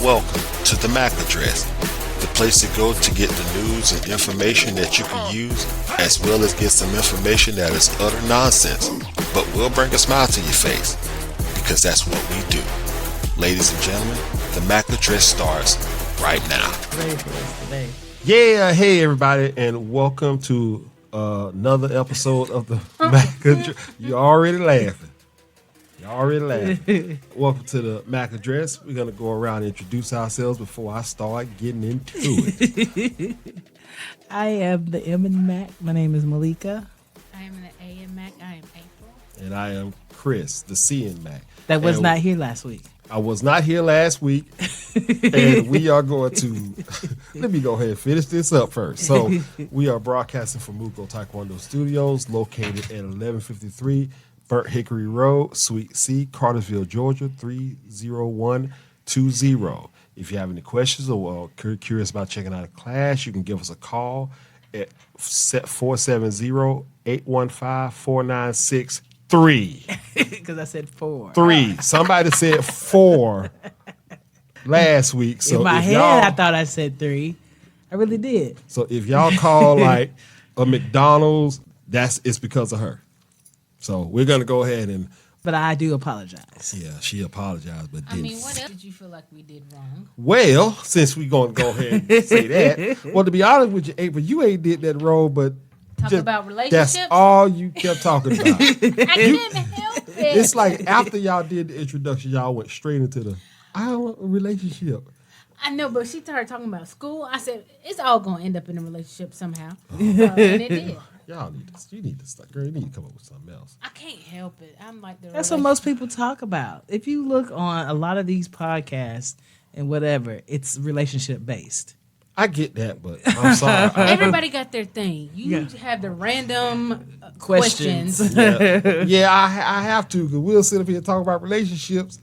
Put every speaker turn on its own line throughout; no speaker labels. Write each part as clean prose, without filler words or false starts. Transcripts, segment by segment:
Welcome to the MAC Address, the place to go to get the news and information that you can use, as well as get some information that is utter nonsense, but will bring a smile to your face, because that's what we do. Ladies and gentlemen, the MAC Address starts right now.
Yeah, hey everybody, and welcome to another episode of the MAC Address. You're already laughing. Welcome to the MAC Address. We're going to go around and introduce ourselves before I start getting into it.
I am the M in MAC. My name is Malika.
I am the A in MAC. I am April.
And I am Chris, the C in MAC.
That was not here last week.
I was not here last week, and we are going to, let me go ahead and finish this up first. So we are broadcasting from Muko Taekwondo Studios, located at 1153 Burnt Hickory Road, Suite C, Cartersville, Georgia, 30120. If you have any questions or curious about checking out a class, you can give us a call at 470-815-4963.
Because I said 4.
3. Somebody said 4 last week. So
in my
if
head,
y'all,
I thought I said 3. I really did.
So if y'all call like a McDonald's, it's because of her. So we're gonna go ahead and.
But I do apologize.
Yeah, she apologized, but didn't.
What else did you feel like we did wrong?
Well, since we're gonna go ahead and say that, well, to be honest with you, April, you ain't did that wrong, but
Talk about relationships.
that's all you kept talking about.
I couldn't help it.
It's like after y'all did the introduction, y'all went straight into the I want a relationship.
I know, but she started talking about school. I said, it's all going to end up in a relationship somehow. And it did.
Y'all need this. You need to start. Girl, you need to come up with something else.
I can't help it. I'm like the
That's what most people talk about. If you look on a lot of these podcasts and whatever, it's relationship based.
I get that, but I'm sorry.
Everybody got their thing. You have the random questions.
Yeah, I have to, because we'll sit up here and talk about relationships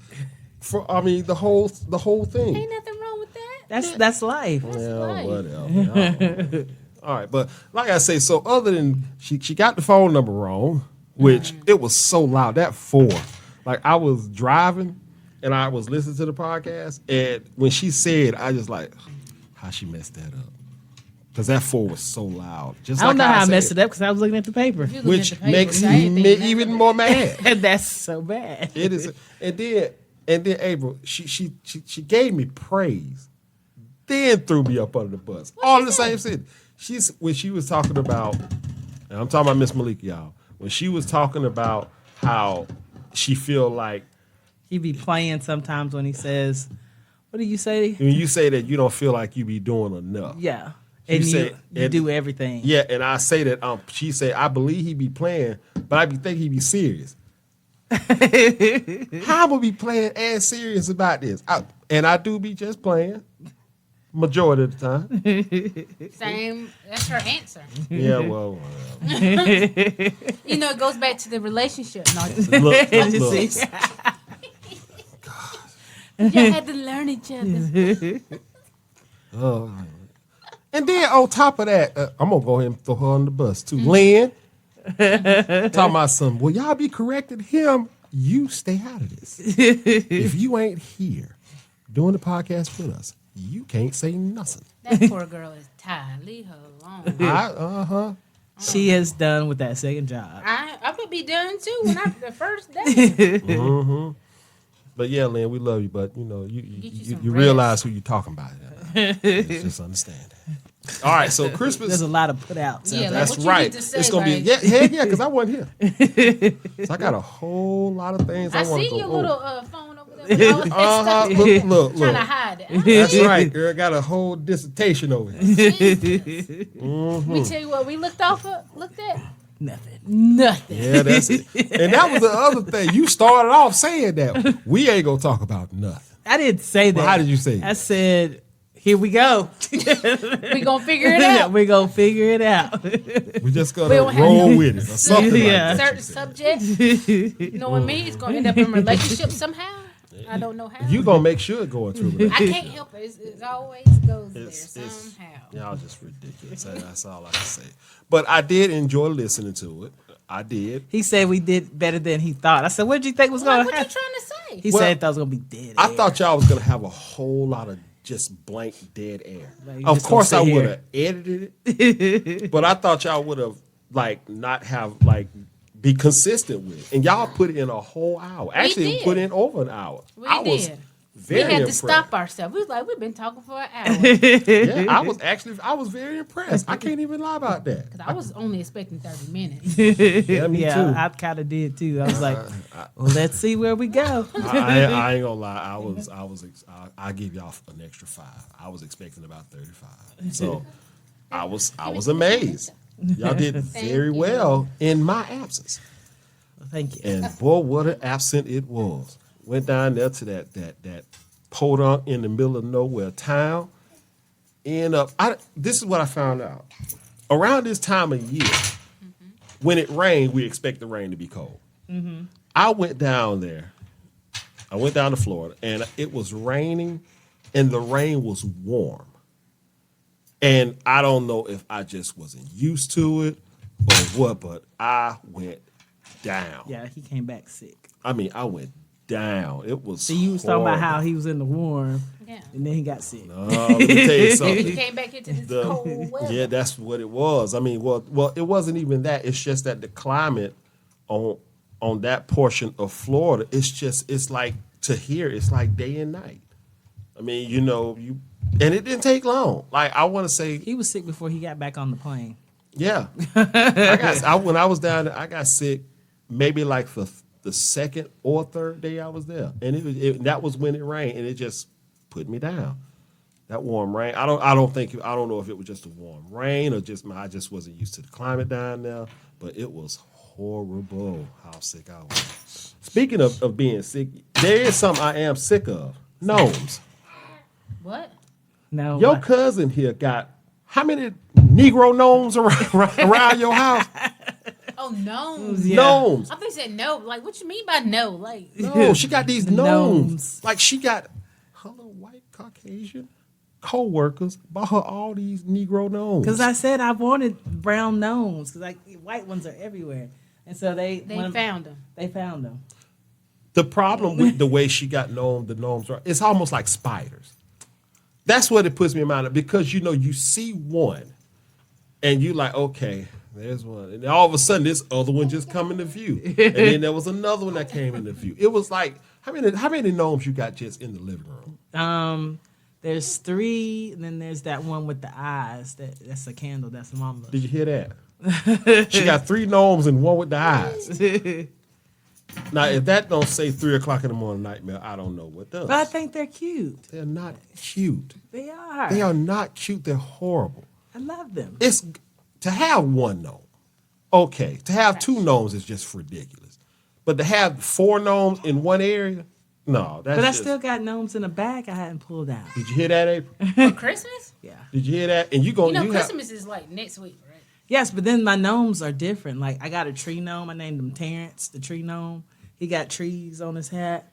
the whole thing.
Ain't nothing wrong with that.
That's life.
Well, whatever. All right, but like I say, so other than she got the phone number wrong, which it was so loud, that 4. Like I was driving and I was listening to the podcast, and when she said, I just like, how she messed that up. Because that 4 was so loud. Just
I don't
like
know how I
said,
messed it up because I was looking at the paper.
which makes me even more mad.
And that's so bad.
It is, and then April, she gave me praise, then threw me up under the bus. All in the same sentence. When she was talking about, and I'm talking about Miss Malika, y'all. When she was talking about how she feel like
He be playing sometimes when he says, what do you say?
when you say that you don't feel like you be doing enough.
Yeah.
You
And
say-
you do everything.
Yeah, and I say that she said I believe he be playing, but I be thinking he be serious. How am I be playing and serious about this? And I do be just playing majority of the time.
Same. That's her answer.
Yeah, well, whatever.
It goes back to the relationship. No,
Look.
you had to learn each other.
Oh. And then on top of that, I'm gonna go ahead and throw her on the bus too. Lynn, talking about something. Well, y'all be correcting him. You stay out of this. If you ain't here doing the podcast with us, you can't say nothing.
That poor girl is tired. Leave her alone.
She is done with that second job.
I would be done too the first day.
Mm-hmm. But yeah, Lynn, we love you, but you realize who you're talking about. Just understand that. All right, so Christmas.
There's a lot of put outs.
Yeah,
that's
what
right.
You need to say,
it's gonna be because I wasn't here. So I got a whole lot of things I want to go
see your
over.
little phone over there. With all that stuff.
Look.
Trying to hide it.
That's right, girl. Got a whole dissertation over here.
We tell you what we looked at.
Nothing.
Yeah, that's it. And that was the other thing. You started off saying that we ain't gonna talk about nothing.
I didn't say that.
Well, how did you say it?
I said, here we go.
We gonna figure it out.
We're going to figure it out.
We just gonna roll with it or something like that.
Certain subject. Knowing me, it's gonna end up in a relationship somehow. I don't know how.
You gonna make sure it go into a relationship.
I can't help it. It always goes there somehow.
Y'all just ridiculous. That's all I can say. But I did enjoy listening to it. I did.
He said we did better than he thought. I said, what did you think was going to
What you
happen?
trying to say? say.
He
Well,
said that was gonna be dead.
I
air.
thought y'all was gonna have a whole lot of just blank dead air.
Like, you
Of
just
course, I
gonna sit
would
here.
have edited it, but I thought y'all would have like not have like be consistent with it. And y'all put in a whole hour. Actually,
did.
put in over an hour.
We
I was
did.
very
we had
impressed.
to stop ourselves. We was like, we've been talking for an hour.
Yeah, I was very impressed. I can't even lie about that.
Because I was only expecting 30 minutes.
Yeah, me
Yeah,
too.
I kind of did too. I was like, well, let's see where we go.
I ain't gonna lie. I give y'all an extra 5. I was expecting about 35. So I was amazed. Y'all did very well in my absence.
Thank you.
And boy, what an absent it was. Went down there to that podunk in the middle of nowhere town. This is what I found out. Around this time of year, when it rained, we expect the rain to be cold. I went down there. I went down to Florida, and it was raining, and the rain was warm. And I don't know if I just wasn't used to it or what, but I went down.
Yeah, he came back sick.
I mean, I went down. It was
So you was talking about how
horrible.
he was in the warm,
Yeah.
and then he got sick.
Let me tell you
He
something.
came back into this cold weather.
Yeah, that's what it was. I mean, well, it wasn't even that. It's just that the climate on that portion of Florida, it's like to here, it's like day and night. I mean, and it didn't take long. Like I want to say,
He was sick before he got back on the plane.
yeah. When I was down there, I got sick maybe like for the second or third day I was there, and that was when it rained, and it just put me down. That warm rain. I don't know if it was just a warm rain or I just wasn't used to the climate down there, but it was horrible how sick I was. Speaking of being sick, there is something I am sick of. Gnomes.
What?
No,
Your cousin here got how many Negro gnomes around your house?
Oh, gnomes.
Yeah.
Gnomes.
I think you said no. Like, what you mean by no? Like,
No, she got these gnomes.
Gnomes.
Like she got her little white Caucasian co-workers bought her all these Negro gnomes.
because I said I wanted brown gnomes because white ones are everywhere, and so they
found them.
They found them.
The problem with the way she got the gnomes are, it's almost like spiders. That's what it puts me in mind of, because you see one and you like, okay, there's one. And all of a sudden this other one just come into view. And then there was another one that came into view. It was like, how many gnomes you got just in the living room?
There's 3, and then there's that one with the eyes. That's a candle. That's mama.
Did you hear that? She got 3 gnomes and one with the eyes. Now, if that don't say 3 o'clock in the morning nightmare, I don't know what does.
But I think they're cute.
They're not cute.
They are.
They are not cute. They're horrible.
I love them.
It's to have one gnome. Okay, to have 2 gnomes is just ridiculous. But to have 4 gnomes in one area, no. That's
But I
just,
still got gnomes in the bag I hadn't pulled out.
Did you hear that, April?
For Christmas?
Yeah.
Did you hear that? And you have
Christmas is like next week, right?
Yes, but then my gnomes are different. Like I got a tree gnome. I named him Terrence, the tree gnome. He got trees on his hat.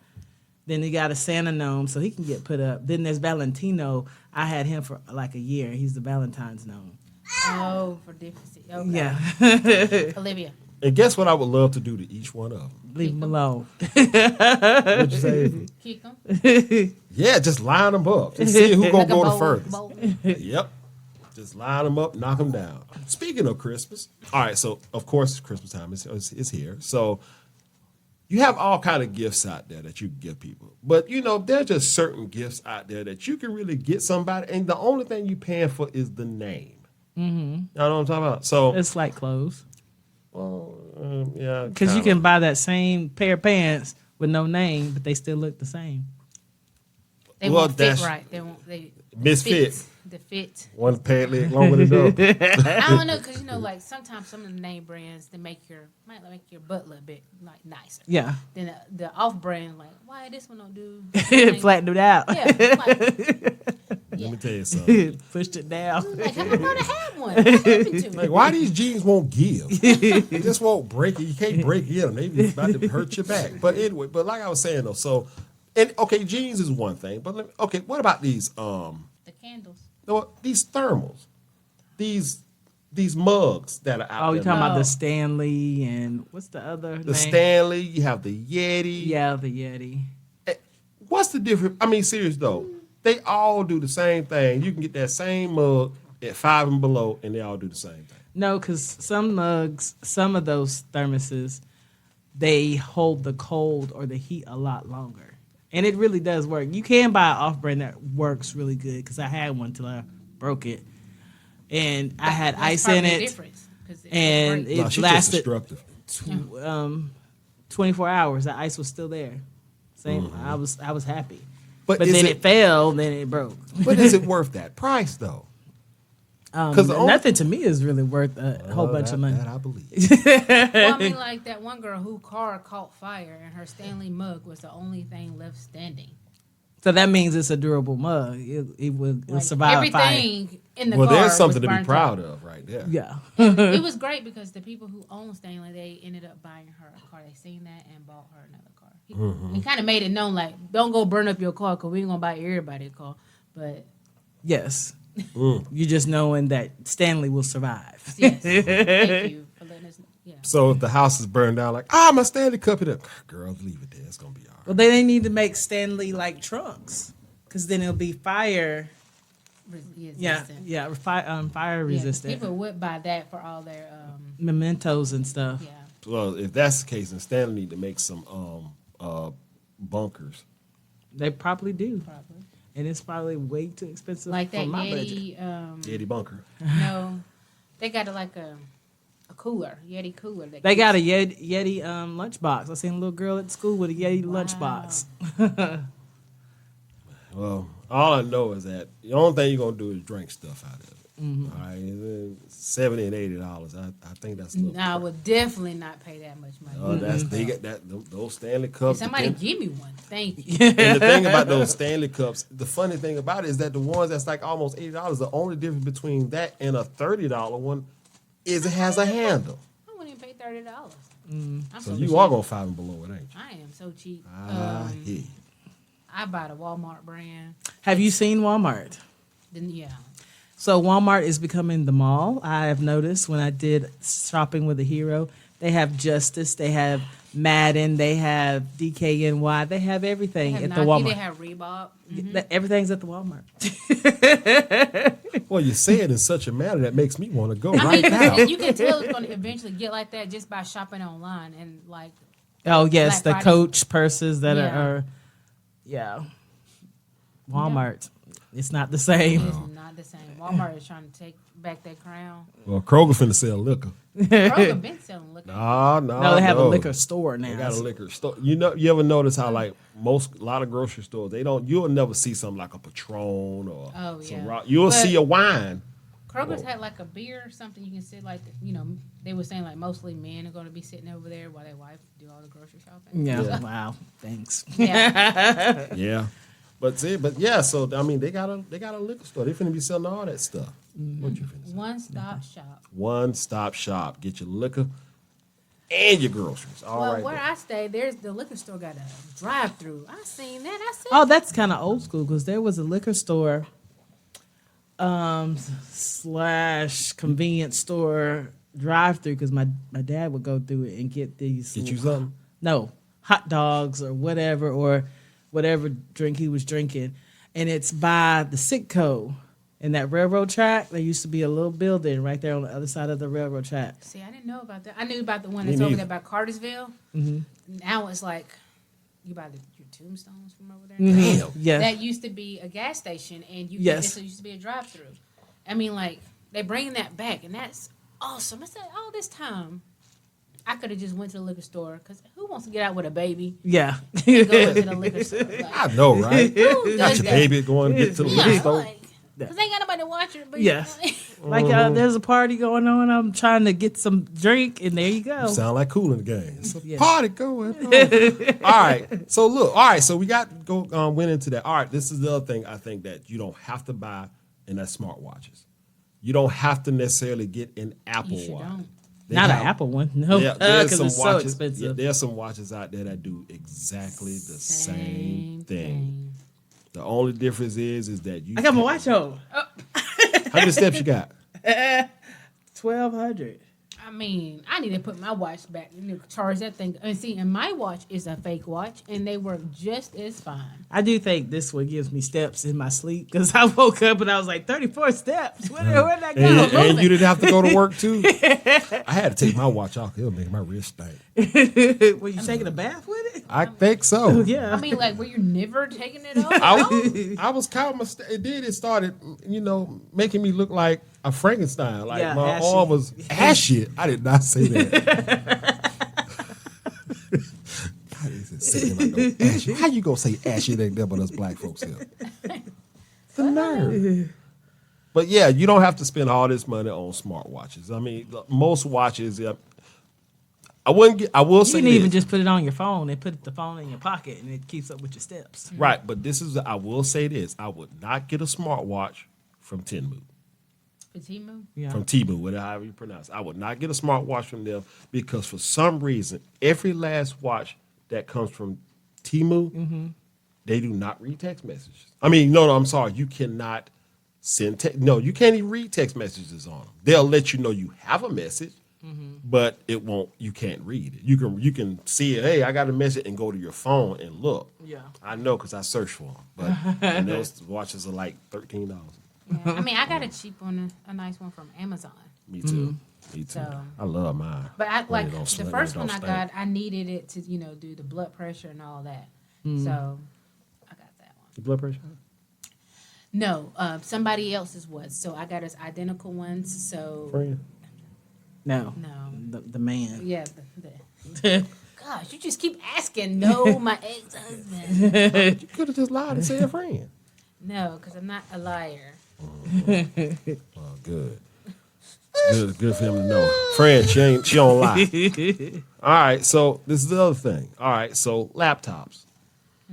Then he got a Santa gnome, so he can get put up. Then there's Valentino. I had him for like a year. He's the Valentine's gnome.
Oh, for differency. Okay.
Yeah.
Olivia.
and guess what I would love to do to each one of them?
Leave him alone.
What'd you say, April?
Kick them.
Yeah, just line them up. Just see who gonna
Like a
go the
bowl,
furthest.
bowl.
Yep. Just line them up, knock them down. Speaking of Christmas, all right. So of course, Christmas time is here. So you have all kind of gifts out there that you can give people, but there's just certain gifts out there that you can really get somebody, and the only thing you paying for is the name. Mm-hmm. You know what I'm talking about? So
It's like clothes.
yeah,
Because you
kinda.
can buy that same pair of pants with no name, but they still look the same.
They
Well,
won't fit
that's-
right. They won't. They
Misfit.
The fit.
One pant leg longer than the other.
I don't know, because like sometimes some of the name brands they might make your butt a little bit like nicer.
Yeah.
Then the off brand like, why this one don't do?
Flattened it out.
Yeah. Like,
Let me tell you something.
Pushed it down.
like how come I have one? What happened to
Like,
me?
why these jeans won't give? They just won't break it. You can't break them. They about to hurt your back. But anyway, like I was saying though, so okay, jeans is one thing, but what about these
The candles.
these thermals, these mugs that are out
Oh,
there?
you're talking
now?
about the Stanley and what's the other
The
name?
Stanley. You have the Yeti.
Yeah, the Yeti.
What's the difference? I mean, serious though. They all do the same thing. You can get that same mug at 5 and below, and they all do the same thing.
No, because some mugs, some of those thermoses, they hold the cold or the heat a lot longer. And it really does work. You can buy an off-brand that works really good because I had one till I broke it. And I had ice in it. And it
She's just
lasted
destructive.
24 hours. The ice was still there. Same. I was happy.
But
But
is
then
it-
it fell, then it broke.
But is it worth that price though? 'Cause the only-
Nothing to me is really worth a whole bunch of money.
That I believe.
Well, I mean, like that one girl whose car caught fire and her Stanley mug was the only thing left standing.
So that means it's a durable mug. It'll
Like,
survive fire.
everything in the
Well,
car
there's something
was
to be
burnt
proud
up.
of right there.
Yeah.
It was great because the people who own Stanley, they ended up buying her a car. They seen that and bought her another car. He kind of made it known, like, don't go burn up your car because we ain't gonna buy everybody a car. But
Yes. You just knowing that Stanley will survive.
yes, thank you for letting us know. Yeah.
So if the house is burned down, like, my Stanley Cup it up. Girls, leave it there. It's gonna be all right.
Well, they need to make Stanley like trunks because then it'll be fire. Yeah,
Resistant.
fire
Yeah,
resistant.
people would buy that for all their
Mementos and stuff.
yeah.
Well, if that's the case, then Stanley need to make some bunkers.
They probably do,
Probably.
and it's probably way too expensive
Like
for
that
my
Yeti,
budget.
Yeti bunker.
no, they got like a cooler, Yeti cooler. That
They got a
keeps-
Yeti lunchbox. I seen a little girl at school with a Yeti
Wow.
lunchbox.
Well, all I know is that the only thing you're gonna do is drink stuff out of it. All right, $70 and $80. I think that's a little.
No, I would definitely not pay that much money.
They get that those Stanley cups.
Somebody
the
give me one. Thank you.
and the thing about those Stanley cups, the funny thing about it is that the ones that's like almost $80, the only difference between that and a $30 one is it has a handle.
I wouldn't even pay $30. I'm
So
so
you
cheap.
are gonna 5 and below it, ain't you?
I am so cheap.
I hear you.
I buy the Walmart brand.
Have you seen Walmart?
Then yeah,
So Walmart is becoming the mall. I have noticed when I did shopping with a hero, they have Justice, they have Madden, they have DKNY, they have
they
everything
have
at
Nike,
the Walmart.
they have Reebok.
Everything's at the Walmart.
Well, you say it in such a manner that makes me want to go
I
right
mean,
now.
you can tell it's going to eventually get like that just by shopping online and like.
Oh yes,
Black
the
Friday.
Coach purses that
Yeah.
are Walmart. It's not the same.
It's not the same. Walmart is trying to take back that crown.
Well, Kroger finna sell liquor.
Kroger been selling liquor.
No, they have a liquor store now.
They got a liquor store. You ever notice how like a lot of grocery stores you'll never see something like a Patron or
Oh,
some
yeah.
rock. You'll
But-
see a wine.
Kroger's had like a beer or something you can sit like, they were saying like mostly men are going to be sitting over there while their wife do all the grocery shopping.
Yeah.
Yeah.
Wow. Thanks.
Yeah.
Yeah. But yeah, so I mean they got a liquor store. They finna be selling all that stuff. What you finna say?
One-stop shop.
One-stop shop. Get your liquor and your groceries. All
Well,
right.
where
there.
I stay, there's the liquor store got a drive-through. I seen that. I said,
Oh, that's kind of old school because there was a liquor store slash convenience store drive through because my dad would go through it and get these.
Get you something.
No, hot dogs or whatever drink he was drinking. And it's by the Sitco in that railroad track. There used to be a little building right there on the other side of the railroad track.
see, I didn't know about that. I knew about the one
Me
that's over
neither.
there by Cartersville.
Mm-hmm.
Now it's like, you buy your tombstones from over there?
Damn.
Yeah.
That used to be a gas station, and
Yes.
it used to be a drive-through. I mean, like, they bringing that back, and that's awesome. I said, all this time, I could have just went to the liquor store, because who wants to get out with a baby
Yeah.
and go into the liquor store?
I
Like,
know, right?
who
Got
does
your
that?
baby going to get to the liquor
Yeah,
store.
like, because ain't got nobody to watch her. But
Yes. Like
Mm-hmm.
there's a party going on. I'm trying to get some drink, and there you go.
Sound like Cool in the Gang. It's a
Yeah.
party going on. All right. So look. All right. So we went into that. All right. This is the other thing I think that you don't have to buy, and that's smartwatches. You don't have to necessarily get an Apple
You sure
Watch.
don't.
They
Not
have-
an Apple one, no,
Yeah, there's
because
some
it's so
watches.
expensive.
There's some watches out there that do exactly the same thing.
thing.
The only difference is that you.
I got my
can't-
watch on.
How many steps you got?
1,200.
mean, I need to put my watch back and charge that thing. And see, and my watch is a fake watch, and they work just as fine.
I do think this one gives me steps in my sleep because I woke up and I was like 34 steps. Where'd that go?
And you didn't have to go to work too. I had to take my watch off. It'll make my wrist stink.
Were you taking a bath with it?
I think so.
Yeah.
I mean, like, were you never taking it off?
I was kind of it started, making me look like a Frankenstein. Like
Yeah,
my
ashy.
arm was ashy. I did not say that. God, say it like no ashy. How you gonna say ashy ain't there but us black folks here? The nerve. But yeah, you don't have to spend all this money on smartwatches. I mean, most watches. I will
You
say
can
this.
even just put it on your phone and put the phone in your pocket and it keeps up with your steps.
Right, but I will say this. I would not get a smartwatch from Tenmu.
Timu?
Yeah.
From Temu, whatever you pronounce it. I would not get a smartwatch from them because for some reason, every last watch that comes from Temu, they do not read text messages. I mean, no, I'm sorry. You cannot send text. No, you can't even read text messages on them. They'll let you know you have a message, but it won't. You can't read it. You can see it. Hey, I got a message, and go to your phone and look.
Yeah.
I know because I searched for them. But and those watches are like $13.
Yeah. I mean, I got a cheap one, a nice one from Amazon.
Me too. Me too.
So-
I love mine.
But I
When
like
it don't
the
slip,
first
it
one
don't
I
stink.
got, I needed it to, do the blood pressure and all that. So I got that one.
The blood pressure?
No, somebody else's was. So I got his identical ones. So
Friend?
No.
No.
The man.
yeah, gosh, you just keep asking. No, my ex-husband.
You could have just lied and said a friend.
No, because I'm not a liar.
Oh, good. Good for him to know. Friend, she don't lie. All right, so this is the other thing. All right, so laptops.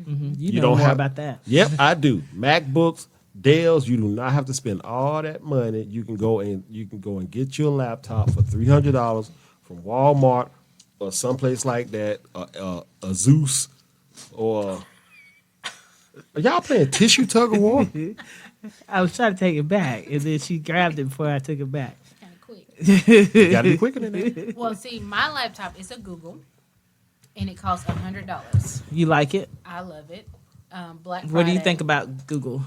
You know
don't
more
have-
about that.
Yep, I do. MacBooks, Dells, you do not have to spend all that money. You can go and get you a laptop for $300 from Walmart or someplace like that, a Zeus, or are y'all playing tissue tug of war?
I was trying to take it back, and then she grabbed it before I took it back.
Kind of quick.
You gotta be quicker than that.
Well, see, my laptop is a Google, and it costs $100.
You like it?
I love it. Black Friday.
What do you think about Google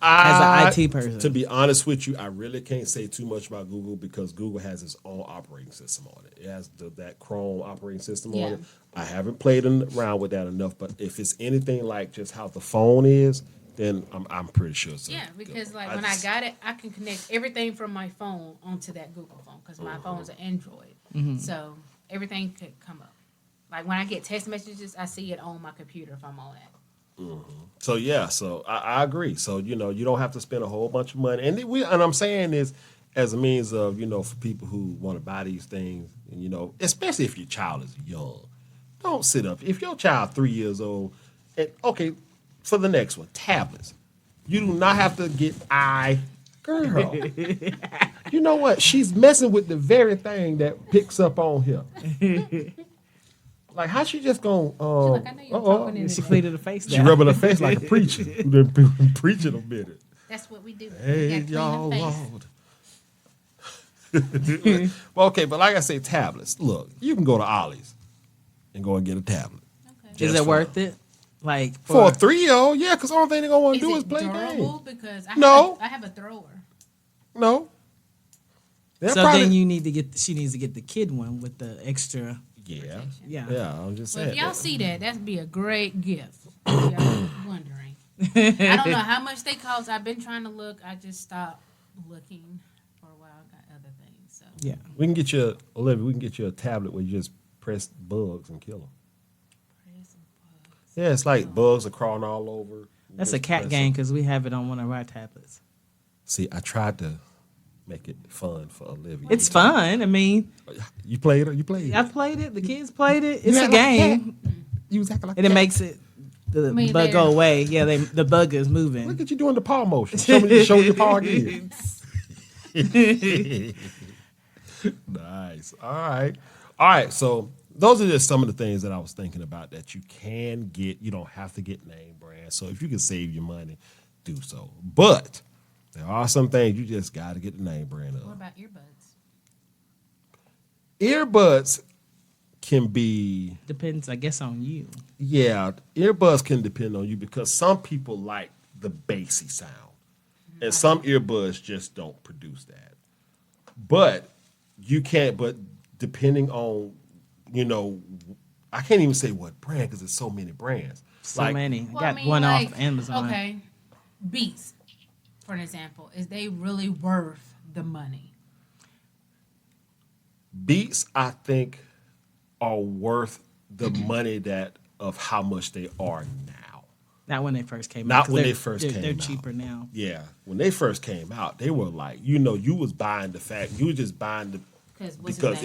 as an IT person?
To be honest with you, I really can't say too much about Google because Google has its own operating system on it. It has that Chrome operating system on
Yeah.
it. I haven't played around with that enough, but if it's anything like just how the phone is, then I'm pretty sure it's
Yeah, because like when I got it, I can connect everything from my phone onto that Google phone because my phone's an Android, so everything could come up. Like when I get text messages, I see it on my computer if I'm on that.
So yeah, so I agree. So you don't have to spend a whole bunch of money, and I'm saying this as a means of for people who want to buy these things, and especially if your child is young, don't sit up. If your child 3 years old, and okay, for the next one, tablets, you do not have to get girl. You know what? She's messing with the very thing that picks up on here. Like how she just gonna?
Like, I know you're talking in
She
the
cleaned her face
She
down.
rubbing her face like a preacher who done been preaching a minute.
That's what we do.
Hey,
we got
y'all,
clean the
Lord. Well, okay, but like I say, tablets. Look, you can go to Ollie's and go and get a tablet.
Okay.
Is
Just
it worth it? Like
For a 3-year-old, yeah, because the only thing they're going to want
Is
to do
it
is play
durable?
games.
Because
No.
I have a thrower.
No. They'll
so
probably-
then you need to get. She needs to get the kid one with the extra.
Yeah.
Yeah.
Yeah, I'm just
Well,
saying.
if y'all see that, that'd be a great gift. If y'all wondering. I don't know how much they cost. I've been trying to look. I just stopped looking for a while. I got other things. So
Yeah.
We can get you, Olivia, we can get you a tablet where you just press bugs and kill them. Yeah, it's like bugs are crawling all over.
That's
Just
a cat
press
game
them.
because we have it on one of our tablets.
See, I tried to make it fun for Olivia.
It's fun. I mean,
You played it? You played it?
I played it. The kids played it.
You
It's a
act like
game,
You was acting like
and it
a cat.
makes it the
mean,
bug go
they're-
away. Yeah, the bug is
Look
moving.
at you doing the paw motion. Show me your paw again. Nice. All right. So those are just some of the things that I was thinking about that you can get. You don't have to get name brand. So if you can save your money, do so. But there are some things you just got to get the name brand
what
of.
about earbuds?
earbuds can be,
Depends, I guess, on you.
yeah, earbuds can depend on you because some people like the bassy sound. And some earbuds just don't produce that. But you can't, but depending on, I can't even say what brand because there's so many brands.
So many.
Well,
Got one off Amazon.
Okay, Beats, for an example, is they really worth the money?
Beats, I think, are worth the money of how much they are now.
Not when they first came out.
Not
'cause
when
they're-
they first
they're-
came
They're
out.
cheaper now.
Yeah, when they first came out, they were like, you was buying the fact, you were just buying
Because
because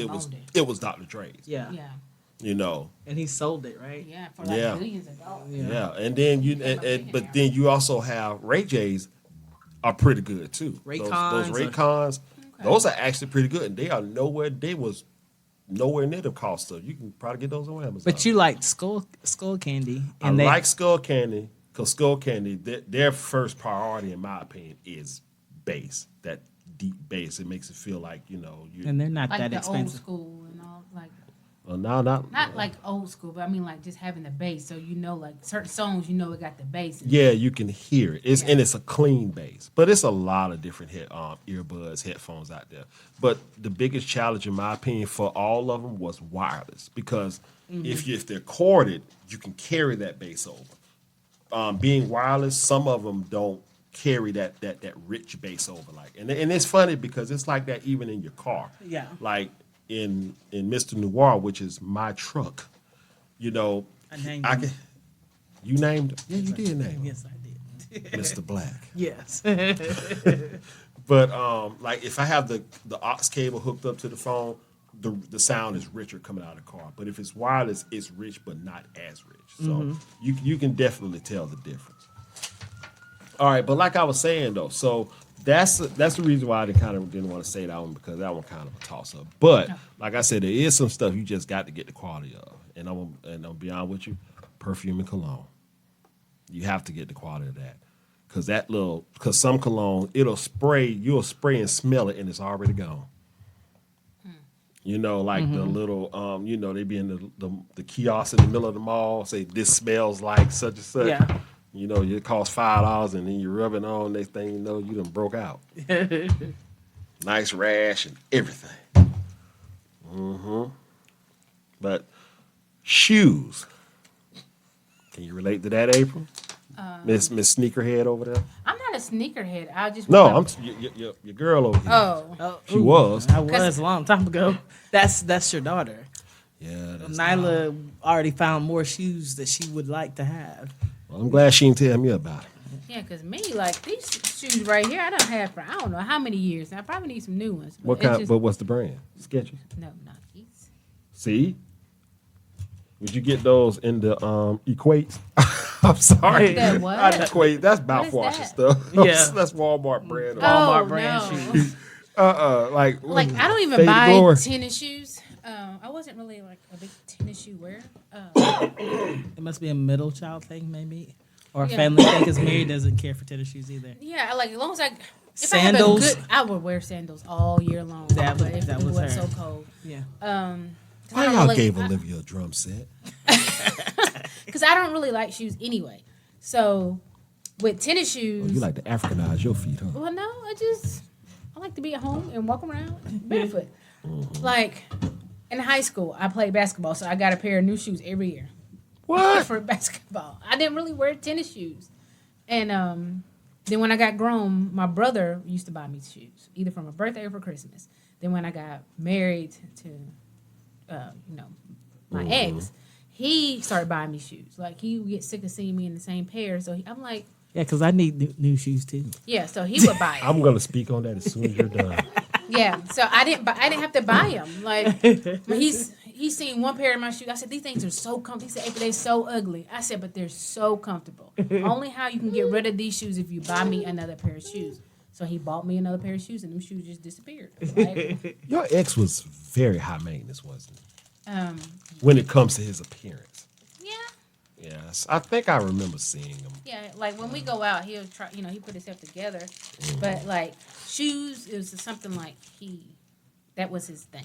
it was Dr. Dre's.
Yeah.
Yeah,
And he sold it, right?
yeah, for like
Yeah.
billions of dollars.
Yeah, and then but then you also have Ray J's are pretty good too.
Raycons
those Raycons, those are actually pretty good, and they was nowhere near the cost of. You can probably get those on Amazon.
But you like skull candy,
I
and
like Skull Candy because Skull Candy, their first priority, in my opinion, is bass. That deep bass. It makes it feel like
and they're not
Like
that
the old
expensive.
school and all, like
not
like old school, but I mean like just having the bass. So like certain songs, it got the bass.
Yeah, you can hear it. And it's a clean bass. But it's a lot of different earbuds, headphones out there. But the biggest challenge, in my opinion, for all of them was wireless. Because if they're corded, you can carry that bass over. Being wireless, some of them don't carry that rich bass over. And it's funny because it's like that even in your car.
Yeah.
Like in Mr. Noir, which is my truck,
I named
I
him.
can. You named him? Yeah, you did name him.
Yes, I did.
Mr. Black.
Yes.
But like if I have the aux cable hooked up to the phone, the sound is richer coming out of the car. But if it's wireless, it's rich but not as rich. So you can definitely tell the difference. All right, but like I was saying though, so that's the reason why I kind of didn't want to say that one because that one kind of a toss up. But like I said, there is some stuff you just got to get the quality of, and I'm be honest with you, perfume and cologne. You have to get the quality of that because some cologne you'll spray and smell it and it's already gone. Like the little they be in the kiosk in the middle of the mall say this smells like such and such.
Yeah.
It costs $5 and then you rub it on. Next thing you know, you done broke out. Nice rash and everything. But shoes. Can you relate to that, April? Miss Sneakerhead over there?
I'm not a sneakerhead. I just
No,
want
your girl over here.
Oh,
She was.
I was a long time ago. That's your daughter.
Yeah, that's
Nyla already found more shoes that she would like to have.
Well, I'm glad she didn't tell me about it.
yeah, because me, like these shoes right here, I don't have for I don't know how many years. I probably need some new ones. But
What
it's
kind?
just-
But what's the brand? Skechers.
No, not these.
See? Would you get those in the Equates? I'm sorry.
That what?
Not Equate. That's
What is
mouthwash
that?
stuff.
Yeah.
That's Walmart brand.
Walmart
Oh,
brand
no.
shoes.
Like
Like I don't even
Faded
buy
Glory.
tennis shoes. I wasn't really like a big tennis shoe wearer.
It must be a middle child thing, maybe, or a
Yeah.
family thing. Because Mary doesn't care for tennis shoes either.
Yeah, like as long as if
Sandals?
I have a good, I would wear sandals all year long.
That
but if
that
it
was
was
her.
so cold.
Yeah.
'Cause I
why
don't
y'all
really-
gave
I-
Olivia a drum set?
Because I don't really like shoes anyway. So with tennis shoes,
You like to Africanize your feet, huh?
well, no, I like to be at home and walk around barefoot.
Mm-hmm.
Like in high school, I played basketball, so I got a pair of new shoes every year
What?
for basketball. I didn't really wear tennis shoes, and then when I got grown, my brother used to buy me shoes, either for my birthday or for Christmas. Then when I got married to, my ex, he started buying me shoes. Like he would get sick of seeing me in the same pair, so I'm like,
Yeah, because I need new shoes too.
yeah. So he would buy it.
I'm gonna speak on that as soon as you're done.
Yeah, so I didn't have to buy them. Like when he's seen one pair of my shoes, I said these things are so comfortable. He said, "April, they're so ugly." I said, "But they're so comfortable. Only how you can get rid of these shoes if you buy me another pair of shoes." So he bought me another pair of shoes, and them shoes just disappeared. Like,
Your ex was very high maintenance, wasn't he?
um,
When it comes to his appearance.
yeah,
Yes, I think I remember seeing him.
yeah. Like when we go out, he'll try. He put himself together, but like shoes, it was something like that was his thing.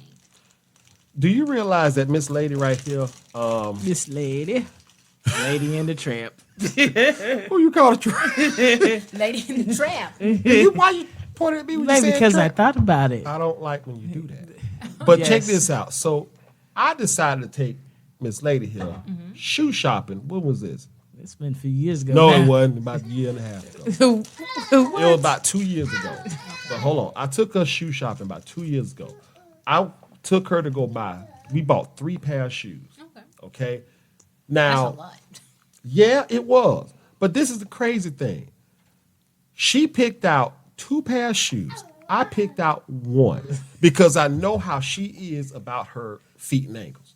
Do you realize that Miss Lady right here,
This lady, Lady in the Tramp.
who you call a tramp?
Lady in the Trap.
Why you pointed at me when you
Maybe
said
because I
tramp?
thought about it.
I don't like when you do that. But check
Yes.
this out. So I decided to take Miss Lady here shoe shopping. When was this?
It's been a few years ago.
No,
now.
it wasn't. About a year and a half ago. It was
What?
about 2 years ago. But hold on. I took her shoe shopping about 2 years ago. I took her to go buy. We bought 3 pair of shoes.
Okay.
Okay.
That's
Now,
a lot.
yeah, it was. But this is the crazy thing. She picked out 2 pair of shoes. I picked out 1 because I know how she is about her feet and ankles.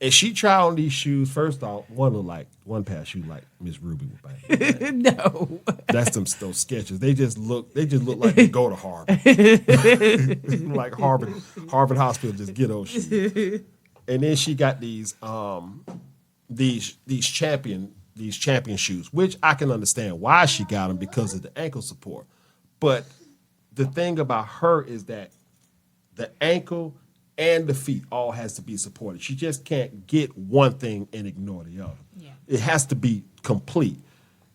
And she tried on these shoes. First off, one pair of shoes like Miss Ruby would buy.
No.
That's those sketches. They just look like they go to Harvard. Like Harvard Hospital just get those shoes. And then she got these champion shoes, which I can understand why she got them because of the ankle support. But the thing about her is that the ankle and the feet all has to be supported. She just can't get one thing and ignore the other.
Yeah.
It has to be complete.